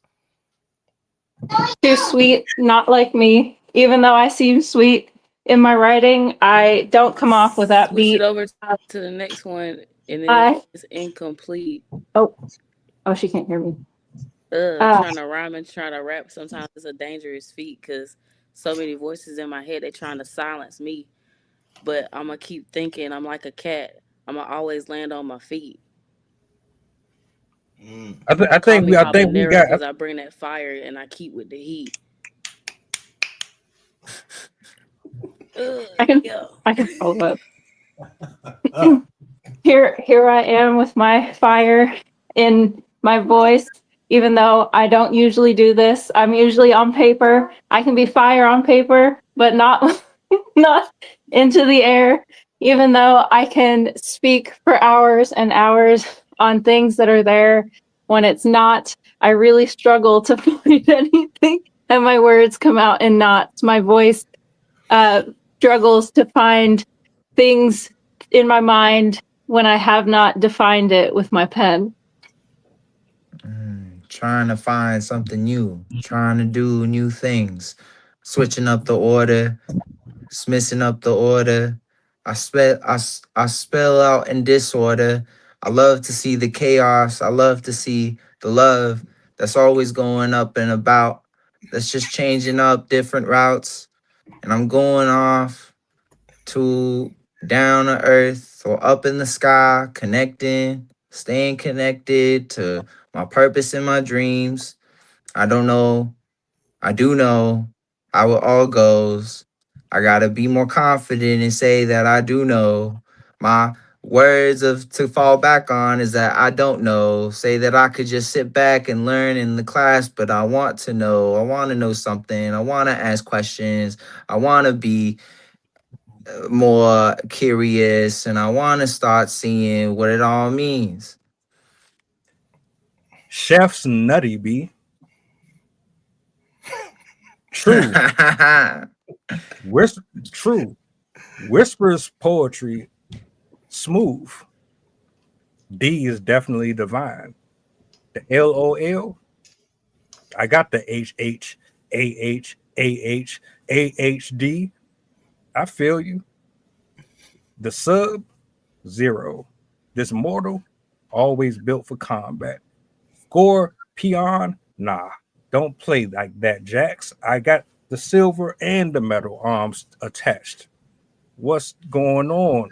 Too sweet, not like me. Even though I seem sweet in my writing, I don't come off with that beat. Switch it over to the next one, and then it's incomplete. Oh, she can't hear me. Trying to rhyme and trying to rap sometimes is a dangerous feat because so many voices in my head, they're trying to silence me. But I'm going to keep thinking I'm like a cat. I'm going to always land on my feet. I Call think me we habanero got. because I bring that fire and I keep with the heat. I can Yeah. I can follow up. Here I am with my fire in my voice, even though I don't usually do this. I'm usually on paper. I can be fire on paper, but not not into the air, even though I can speak for hours and hours on things that are there when it's not. I really struggle to find anything, and my words come out in knots. My voice uh, struggles to find things in my mind when I have not defined it with my pen. Trying to find something new, trying to do new things, switching up the order, mixing up the order. I spell out in disorder. I love to see the chaos. I love to see the love that's always going up and about. That's just changing up different routes. And I'm going off to down to earth or up in the sky, connecting, staying connected to my purpose and my dreams. I don't know. I do know how it all goes. I gotta be more confident and say that I do know. My words of to fall back on is that I don't know. Say that I could just sit back and learn in the class, but I want to know. I want to know something. I want to ask questions. I want to be more curious, and I want to start seeing what it all means. Chef's nutty B. True. True. Whispers poetry smooth. D is definitely divine. The LOL. I got the HH, AH, AH, AHD. I feel you. The sub, zero. This mortal, always built for combat. Score, peon, nah. Don't play like that, Jax. I got the silver and the metal arms attached. What's going on?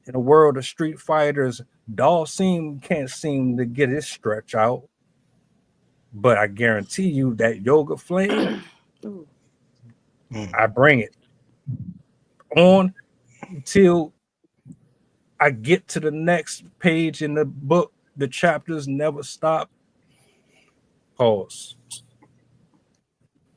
In a world of street fighters, can't seem to get his stretch out. But I guarantee you that yoga flame, I bring it on until I get to the next page in the book. The chapters never stop. Pause.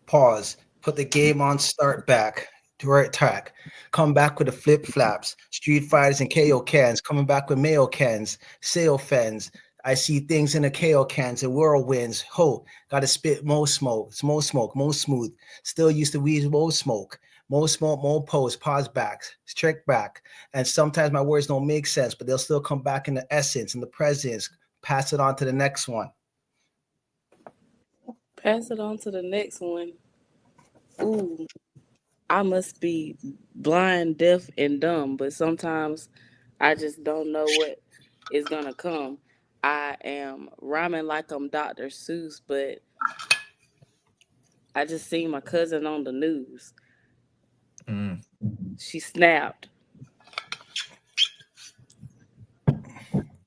Pause. Put the game on start back. To right track. Come back with the flip flaps. Street fighters and KO cans. Coming back with mayo cans. Sale fans. I see things in the KO cans and whirlwinds. Ho, gotta spit more smoke, more smooth. Still used to weed more smoke, more pose, pause back, trick back. And sometimes my words don't make sense, but they'll still come back in the essence, in the presence. Pass it on to the next one. Pass it on to the next one. Ooh, I must be blind, deaf, and dumb, but sometimes I just don't know what is gonna come. I am rhyming like I'm Dr. Seuss, but I just seen my cousin on the news. She snapped.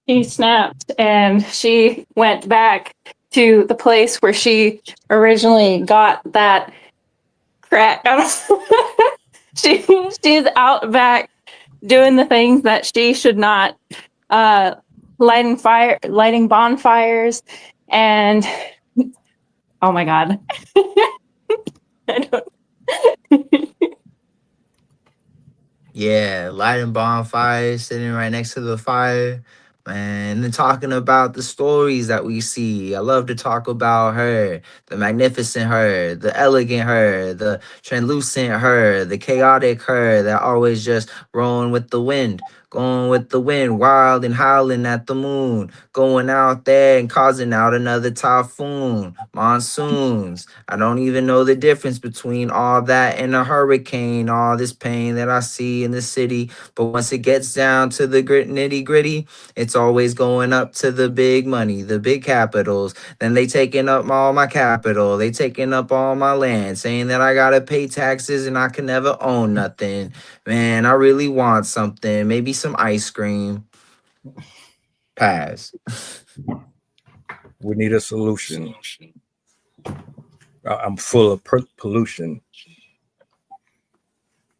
She snapped and she went back to the place where she originally got that crack. She's out back doing the things that she should not, lighting bonfires, and oh my god. I don't. Yeah, lighting bonfires, sitting right next to the fire, and then talking about the stories that we see. I love to talk about her, the magnificent her, the elegant her, the translucent her, the chaotic her that always just rolling with the wind. Going with the wind, wild and howling at the moon. Going out there and causing out another typhoon. Monsoons. I don't even know the difference between all that and a hurricane. All this pain that I see in the city. But once it gets down to the nitty gritty, it's always going up to the big money, the big capitals. Then they taking up all my capital. They taking up all my land. Saying that I gotta pay taxes and I can never own nothing. Man, I really want something. Maybe some ice cream. Pass. We need a solution. I'm full of pollution,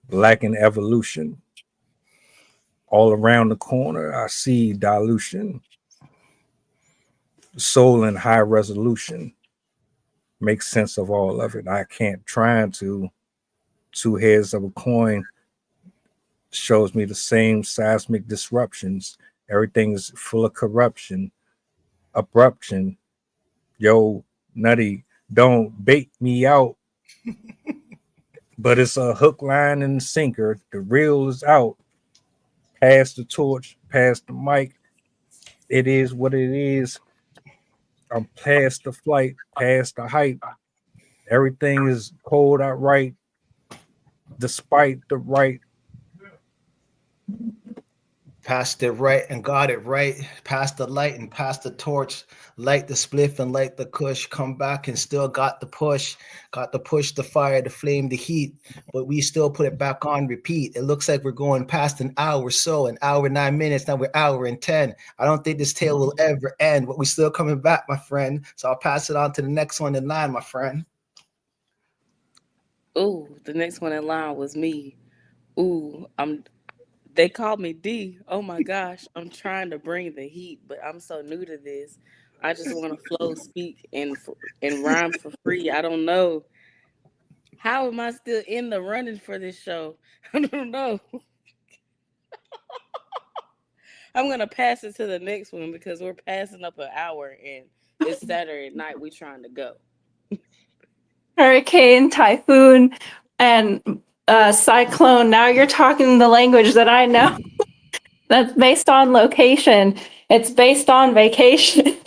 lacking evolution. All around the corner, I see dilution. Soul in high resolution. Make sense of all of it. I can't try to. Two heads of a coin shows me the same seismic disruptions. Everything is full of corruption, abruption. Yo, nutty, don't bait me out. But it's a hook, line, and sinker. The reel is out. Pass the torch, pass the mic. It is what it is. I'm past the flight, past the hype. Everything is cold outright, despite the right. Passed it right and got it right. Passed the light and passed the torch. Light the spliff and light the kush. Come back and still got the push. Got the push, the fire, the flame, the heat. But we still put it back on repeat. It looks like we're going past an hour so. An hour, 9 minutes. Now we're hour and 10. I don't think this tale will ever end. But we're still coming back, my friend. So I'll pass it on to the next one in line, my friend. Ooh, the next one in line was me. Ooh, they called me D. Oh my gosh, I'm trying to bring the heat, but I'm so new to this. I just want to flow, speak, and rhyme for free. I don't know. How am I still in the running for this show? I don't know. I'm going to pass it to the next one because we're passing up an hour and it's Saturday night. We're trying to go. Hurricane, typhoon, and cyclone. Now you're talking the language that I know. That's based on location. It's based on vacation.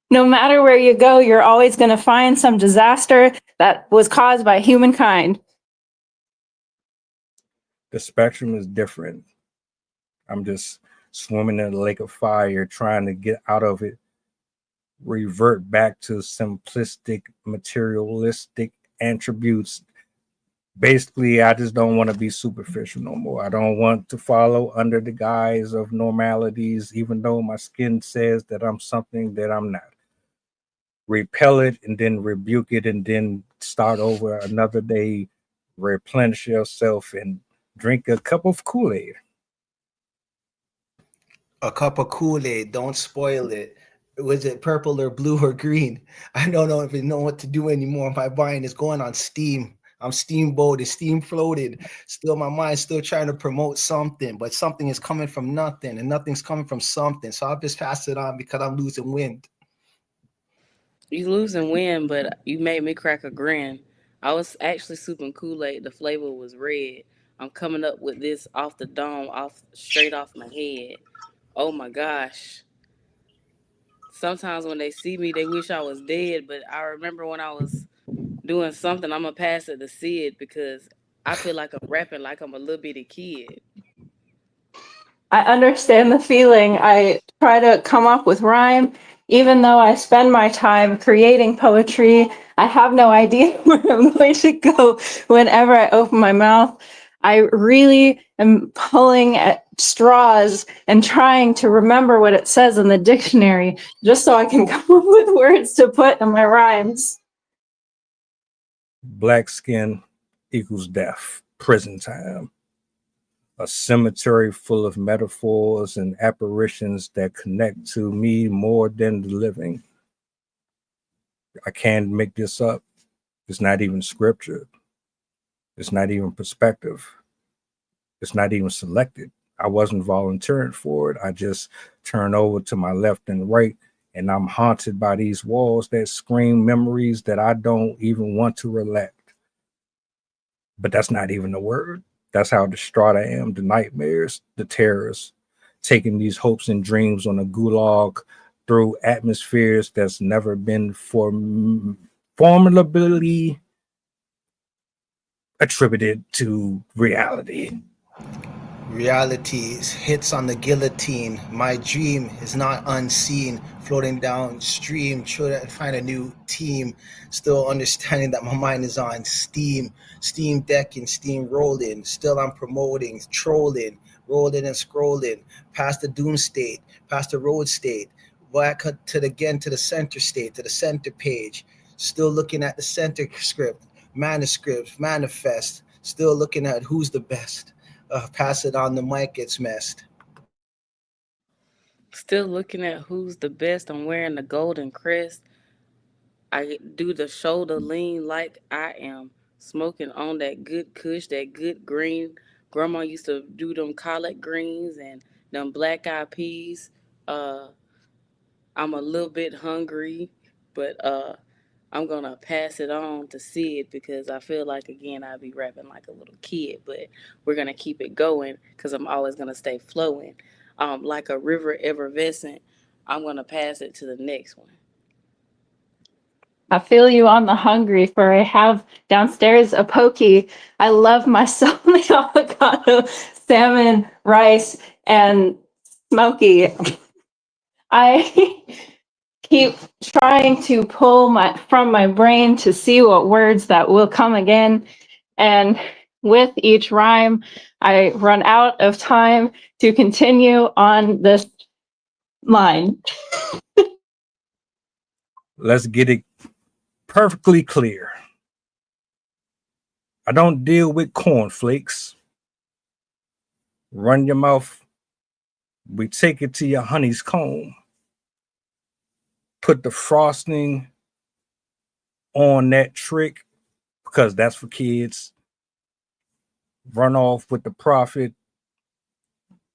No matter where you go, you're always going to find some disaster that was caused by humankind. The spectrum is different. I'm just swimming in a lake of fire, trying to get out of it, revert back to simplistic, materialistic attributes. Basically, I just don't want to be superficial no more. I don't want to follow under the guise of normalities, even though my skin says that I'm something that I'm not. Repel it and then rebuke it and then start over another day, replenish yourself and drink a cup of Kool-Aid. A cup of Kool-Aid, don't spoil it. Was it purple or blue or green? I don't even know what to do anymore. My mind is going on steam. I'm steamboated, steam floated. Still, my mind's still trying to promote something, but something is coming from nothing and nothing's coming from something. So I'll just pass it on because I'm losing wind. You losing wind, but you made me crack a grin. I was actually souping Kool-Aid. The flavor was red. I'm coming up with this off the dome, straight off my head. Oh my gosh. Sometimes when they see me, they wish I was dead, but I remember when I was doing something, I'm going to pass it to Sid because I feel like I'm rapping like I'm a little bitty kid. I understand the feeling. I try to come up with rhyme. Even though I spend my time creating poetry, I have no idea where I'm going to go whenever I open my mouth. I really am pulling at straws and trying to remember what it says in the dictionary just so I can come up with words to put in my rhymes. Black skin equals death, prison time. A cemetery full of metaphors and apparitions that connect to me more than the living. I can't make this up. It's not even scripture. It's not even perspective. It's not even selected. I wasn't volunteering for it. I just turned over to my left and right, and I'm haunted by these walls that scream memories that I don't even want to relect. But that's not even a word. That's how distraught I am. The nightmares, the terrors, taking these hopes and dreams on a gulag through atmospheres that's never been formally attributed to reality. Realities hits on the guillotine. My dream is not unseen, floating downstream, trying to find a new team. Still understanding that my mind is on steam decking, steam rolling. Still I'm promoting, trolling, rolling and scrolling, past the doom state, past the road state. Back to the center state, to the center page. Still looking at the center script, manifest. Still looking at who's the best. Pass it on, the mic gets messed. Still looking at who's the best. I'm wearing the golden crest. I do the shoulder lean like I am smoking on that good kush, that good green. Grandma used to do them collard greens and them black eyed peas. Uh, I'm a little bit hungry, but I'm gonna pass it on to Sid because I feel like again I'll be rapping like a little kid, but we're gonna keep it going because I'm always gonna stay flowing, like a river effervescent. I'm gonna pass it to the next one. I feel you on the hungry, for I have downstairs a pokey. I love myself the avocado, salmon, rice, and smoky. I keep trying to pull from my brain to see what words that will come again. And with each rhyme, I run out of time to continue on this line. Let's get it perfectly clear. I don't deal with cornflakes. Run your mouth. We take it to your honey's comb. Put the frosting on that trick because that's for kids. Run off with the profit.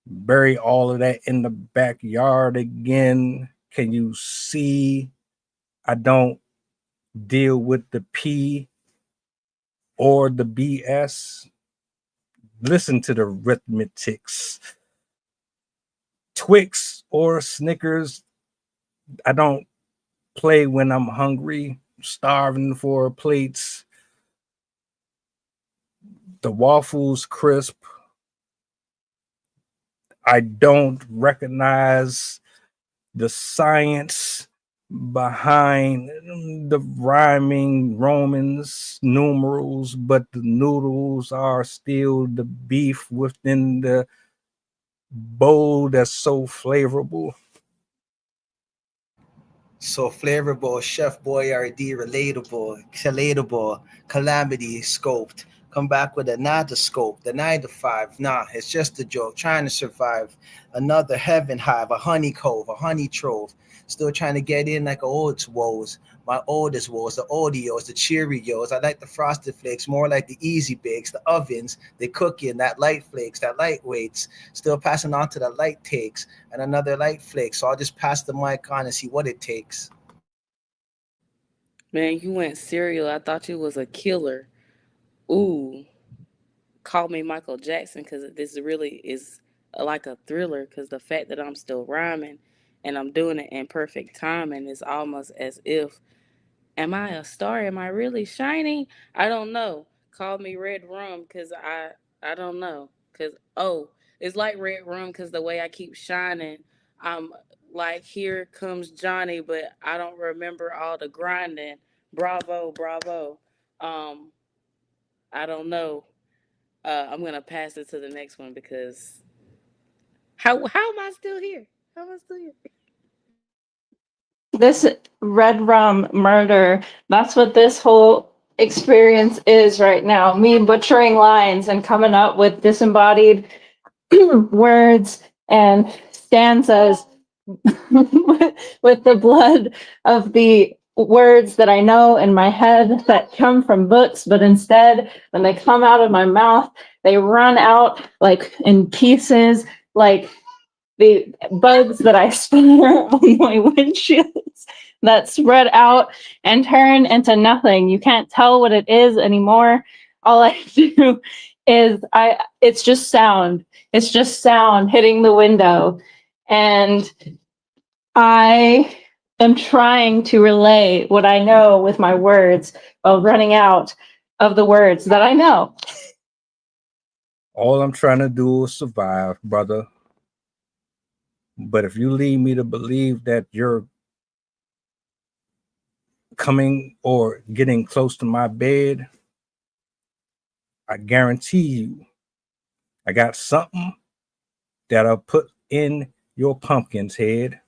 Bury all of that in the backyard again. Can you see? I don't deal with the P or the BS. Listen to the arithmetics. Twix or Snickers. I don't play when I'm hungry, starving for plates. The waffles crisp. I don't recognize the science behind the rhyming Romans numerals, but the noodles are still the beef within the bowl that's so flavorful. So flavorful, Chef Boyardee, relatable, calamity scoped. Come back with another scope, the 9 to 5. Nah, it's just a joke. Trying to survive. Another heaven hive, a honey cove, a honey trove. Still trying to get in like old woes. My oldest woes, the Oreos, the Cheerios. I like the frosted flakes, more like the easy bakes, the ovens, the cooking, that light flakes, that lightweights. Still passing on to the light takes and another light flake. So I'll just pass the mic on and see what it takes. Man, you went cereal. I thought you was a killer. Ooh, call me Michael Jackson because this really is like a thriller because the fact that I'm still rhyming and I'm doing it in perfect timing is almost as if, am I a star? Am I really shining? I don't know. Call me Red Rum because I don't know. Because, oh, it's like Red Rum because the way I keep shining, I'm like, here comes Johnny, but I don't remember all the grinding. Bravo, bravo. Um, I don't know. I'm gonna pass it to the next one because how am I still here? How am I still here? This red rum murder, that's what this whole experience is right now. Me butchering lines and coming up with disembodied words and stanzas with the blood of the words that I know in my head that come from books, but instead, when they come out of my mouth, they run out like in pieces, like the bugs that I spatter on my windshields that spread out and turn into nothing. You can't tell what it is anymore. All I do is it's just sound. It's just sound hitting the window. And I am trying to relay what I know with my words while running out of the words that I know. All I'm trying to do is survive, brother. But if you lead me to believe that you're coming or getting close to my bed, I guarantee you, I got something that I'll put in your pumpkin's head.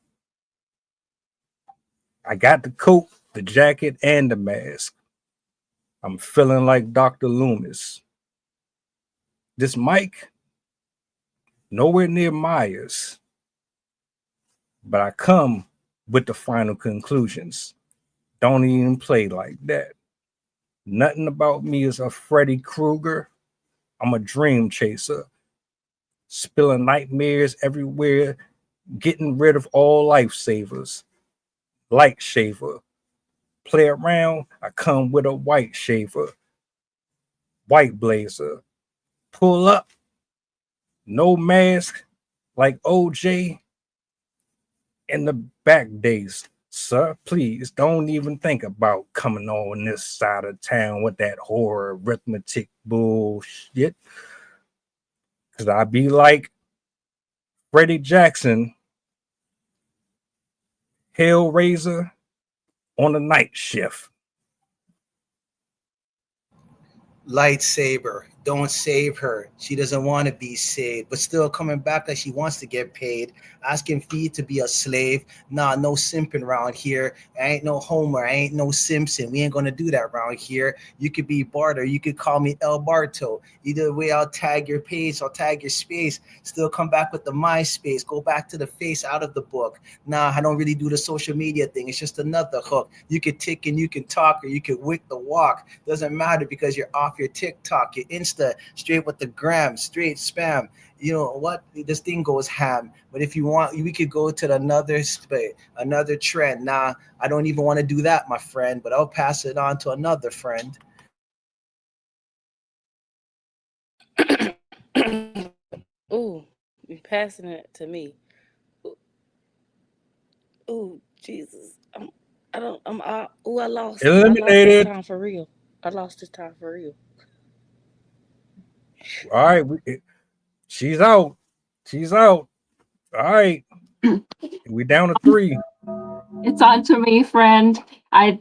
I got the coat, the jacket, and the mask. I'm feeling like Dr. Loomis. This mic, nowhere near Myers, but I come with the final conclusions. Don't even play like that. Nothing about me is a Freddy Krueger. I'm a dream chaser, spilling nightmares everywhere, getting rid of all lifesavers. Light shaver. Play around, I come with a white shaver. White blazer. Pull up, no mask, like OJ in the back days. Sir, please don't even think about coming on this side of town with that horror arithmetic bullshit. Cause I be like Freddie Jackson, Hellraiser on the night shift. Lightsaber, don't save her. She doesn't want to be saved, but still coming back like she wants to get paid. Asking fee to be a slave. Nah, no simping around here. I ain't no Homer. I ain't no Simpson. We ain't gonna do that around here. You could be Barter. You could call me El Barto. Either way, I'll tag your page. I'll tag your space. Still come back with the MySpace. Go back to the face out of the book. Nah, I don't really do the social media thing. It's just another hook. You could tick and you can talk, or you could wick the walk. Doesn't matter because you're off your TikTok, your Insta, straight with the gram, straight spam. You know what? This thing goes ham. But if you want, we could go to another trend. Nah, I don't even want to do that, my friend. But I'll pass it on to another friend. Ooh, you're passing it to me. Ooh, Jesus. I lost. I lost this Eliminated. time for real. I lost this time for real. All right, she's out. She's out. All right, we down to 3. It's on to me, friend. I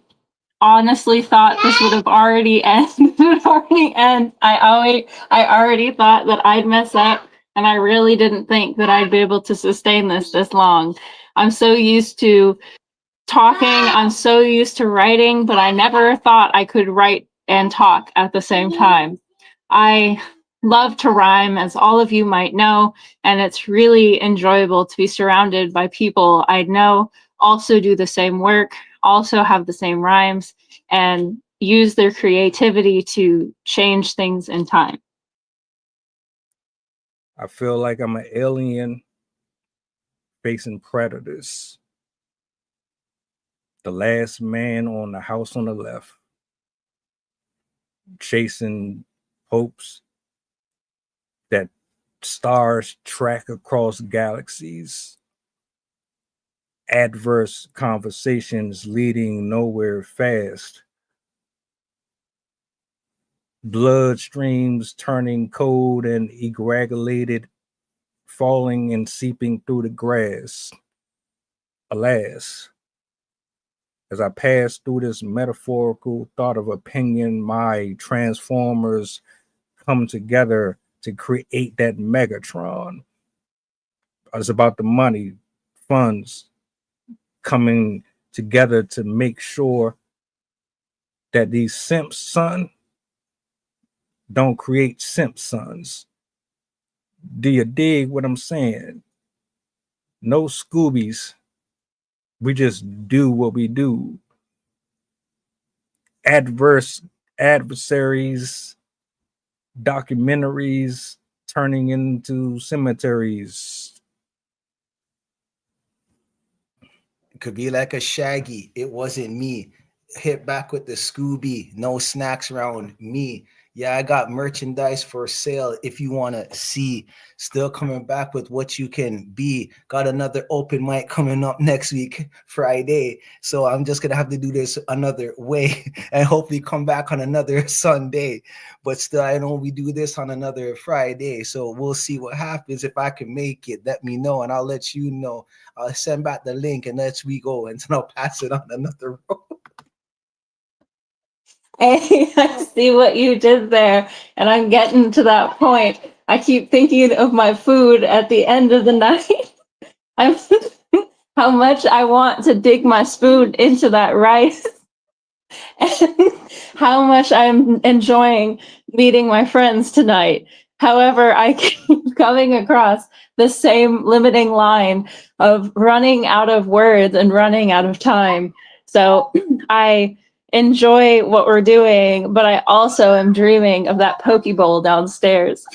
honestly thought this would have already ended. I already thought that I'd mess up, and I really didn't think that I'd be able to sustain this long. I'm so used to talking, I'm so used to writing, but I never thought I could write and talk at the same time. I love to rhyme, as all of you might know, and it's really enjoyable to be surrounded by people I know also do the same work, also have the same rhymes, and use their creativity to change things in time. I feel like I'm an alien facing predators. The last man on the house on the left, chasing hopes that stars track across galaxies. Adverse conversations leading nowhere fast. Bloodstreams turning cold and coagulated, falling and seeping through the grass. Alas, as I pass through this metaphorical thought of opinion, my transformers come together to create that Megatron. It's about the money, funds coming together to make sure that these simps, son, don't create simp sons. Do you dig what I'm saying? No Scoobies. We just do what we do. Adversaries, documentaries turning into cemeteries. It could be like a Shaggy. It wasn't me. Hit back with the Scooby. No snacks around me. Yeah, I got merchandise for sale if you want to see. Still coming back with what you can be. Got another open mic coming up next week, Friday. So I'm just going to have to do this another way and hopefully come back on another Sunday. But still, I know we do this on another Friday. So we'll see what happens. If I can make it, let me know and I'll let you know. I'll send back the link and let's we go. And then I'll pass it on another road. Hey, I see what you did there, and I'm getting to that point. I keep thinking of my food at the end of the night. I'm how much I want to dig my spoon into that rice and how much I'm enjoying meeting my friends tonight. However, I keep coming across the same limiting line of running out of words and running out of time. So I enjoy what we're doing, but I also am dreaming of that poke bowl downstairs.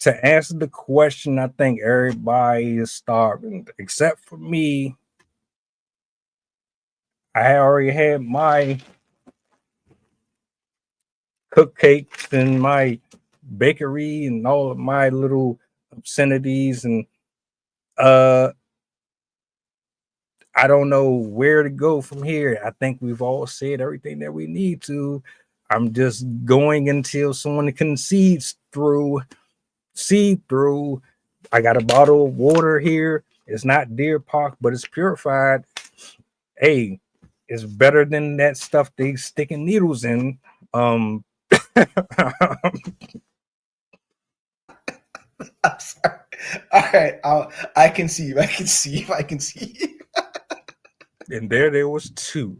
To answer the question, I think everybody is starving, except for me. I already had my cupcakes and my bakery and all of my little obscenities, and I don't know where to go from here. I think we've all said everything that we need to. I'm just going until someone can see through. I got a bottle of water here. It's not Deer Park, but it's purified. Hey, it's better than that stuff they sticking needles in. I'm sorry. All right, I can see you. And there was two.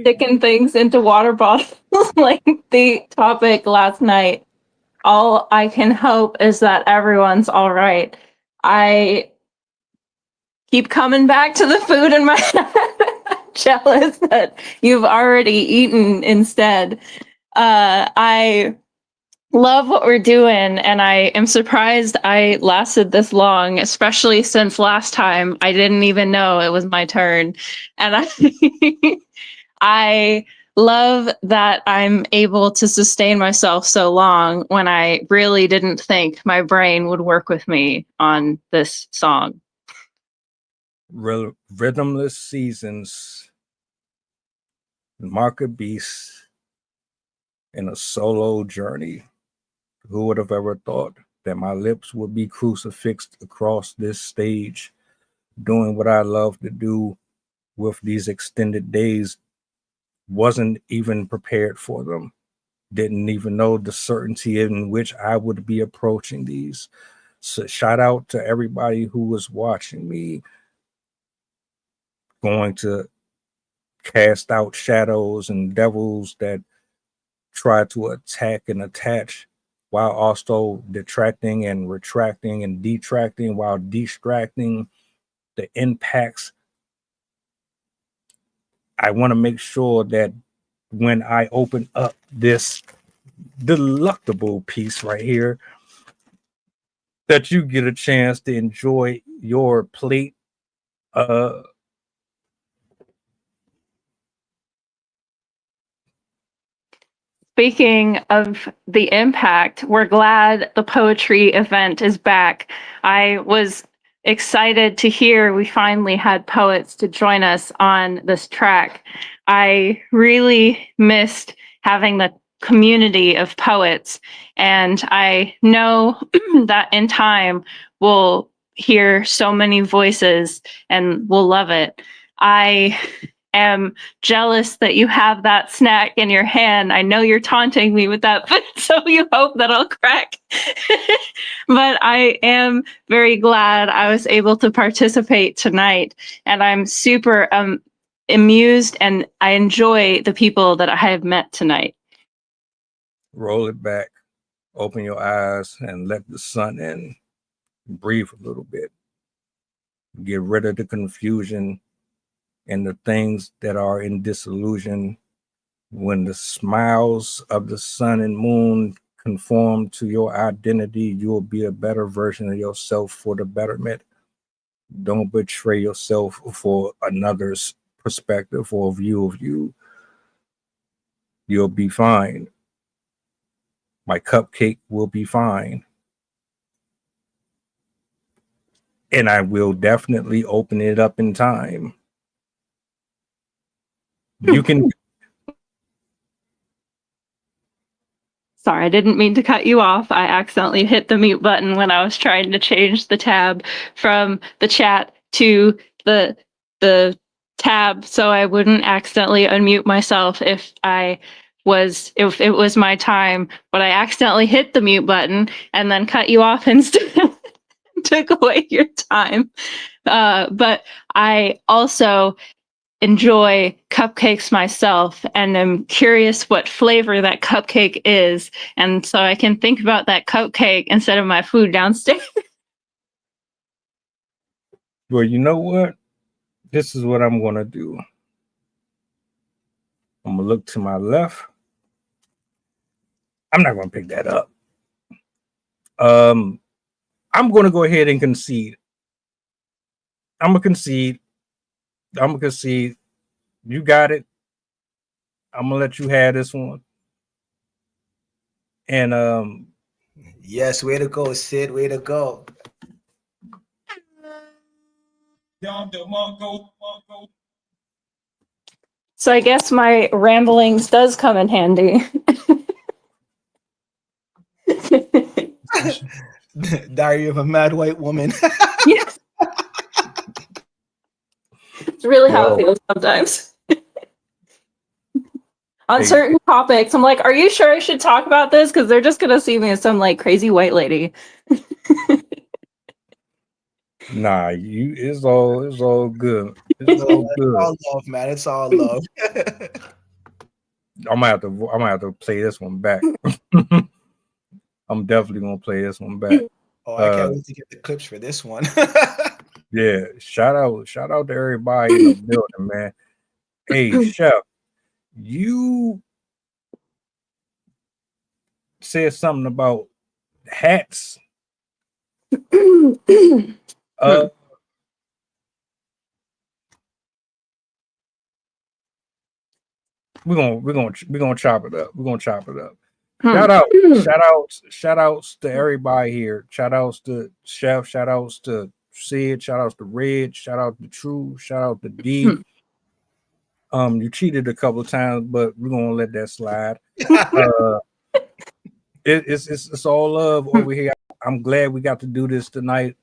Sticking things into water bottles like the topic last night. All I can hope is that everyone's all right. I keep coming back to the food in my head. Jealous that you've already eaten instead. I love what we're doing, and I am surprised I lasted this long, especially since last time I didn't even know it was my turn. And I love that I'm able to sustain myself so long when I really didn't think my brain would work with me on this song. Rhythmless seasons, market beasts, in a solo journey. Who would have ever thought that my lips would be crucifixed across this stage, doing what I love to do with these extended days? Wasn't even prepared for them. Didn't even know the certainty in which I would be approaching these. So shout out to everybody who was watching me, going to cast out shadows and devils that try to attack and attach, while also detracting and retracting and detracting, while distracting the impacts. I want to make sure that when I open up this delectable piece right here, that you get a chance to enjoy your plate. Speaking of the impact, we're glad the poetry event is back. I was excited to hear we finally had poets to join us on this track. I really missed having the community of poets, and I know that in time we'll hear so many voices and we'll love it. I am jealous that you have that snack in your hand. I know you're taunting me with that, but so you hope that I'll crack. But I am very glad I was able to participate tonight, and I'm super amused, and I enjoy the people that I have met tonight. Roll it back, open your eyes, and let the sun in. Breathe a little bit. Get rid of the confusion and the things that are in disillusion. When the smiles of the sun and moon conform to your identity, you will be a better version of yourself for the betterment. Don't betray yourself for another's perspective or view of you. You'll be fine. My cupcake will be fine. And I will definitely open it up in time. You can. Sorry, I didn't mean to cut you off. I accidentally hit the mute button when I was trying to change the tab from the chat to the tab, so I wouldn't accidentally unmute myself if it was my time. But I accidentally hit the mute button and then cut you off instead. took away your time. But I also enjoy cupcakes myself and am curious what flavor that cupcake is. And so I can think about that cupcake instead of my food downstairs. Well, you know what? This is what I'm going to do. I'm going to look to my left. I'm not going to pick that up. I'm going to go ahead and concede. I'm going to concede. You got it. I'm going to let you have this one. And Yes, way to go, Sid. Way to go. So I guess my ramblings does come in handy. Diary of a Mad White Woman. Yes. It's really how it feels sometimes. On certain topics, I'm like, are you sure I should talk about this? Because they're just going to see me as some like crazy white lady. Nah, it's all good. It's all good. It's all love, man. It's all love. I'm gonna have to play this one back. I'm definitely gonna play this one back. Oh, I can't wait to get the clips for this one. Yeah, shout out to everybody in the building, man. Hey, Chef, you said something about hats. We're gonna chop it up. We're gonna chop it up. Shout outs to everybody here. Shout outs to Chef. Shout outs to Sid. Shout outs to Red. Shout out to True. Shout out to D. You cheated a couple of times, but we're gonna let that slide. It's all love over here. I'm glad we got to do this tonight.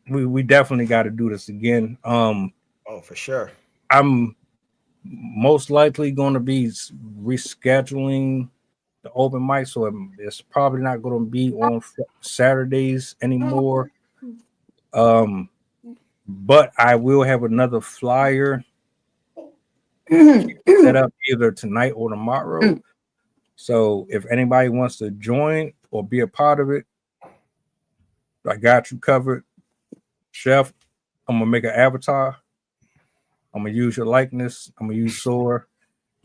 We definitely got to do this again. Oh, for sure. I'm most likely going to be rescheduling the open mic, so it's probably not going to be on Saturdays anymore. But I will have another flyer set up either tonight or tomorrow. So if anybody wants to join or be a part of it, I got you covered. Chef, I'm gonna make an avatar. I'm gonna use your likeness. I'm gonna use Soar,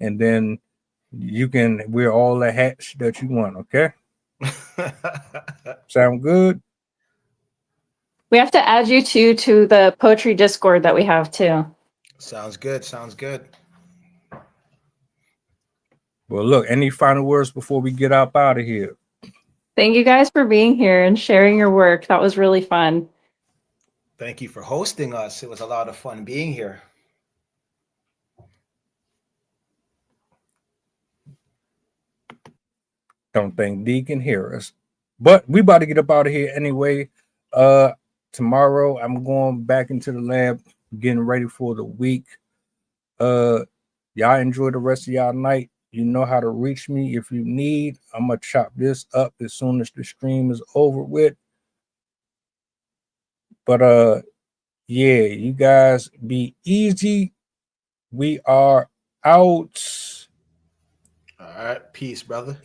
and then you can wear all the hats that you want. Okay? Sound good? We have to add you to the poetry Discord that we have too. Sounds good. Sounds good. Well, look, any final words before we get up out of here? Thank you guys for being here and sharing your work. That was really fun. Thank you for hosting us. It was a lot of fun being here. Don't think D can hear us, but we about to get up out of here anyway. Tomorrow I'm going back into the lab, getting ready for the week. Y'all enjoy the rest of y'all night. You know how to reach me if you need. I'm gonna chop this up as soon as the stream is over with. But yeah, you guys be easy. We are out. All right, peace, brother.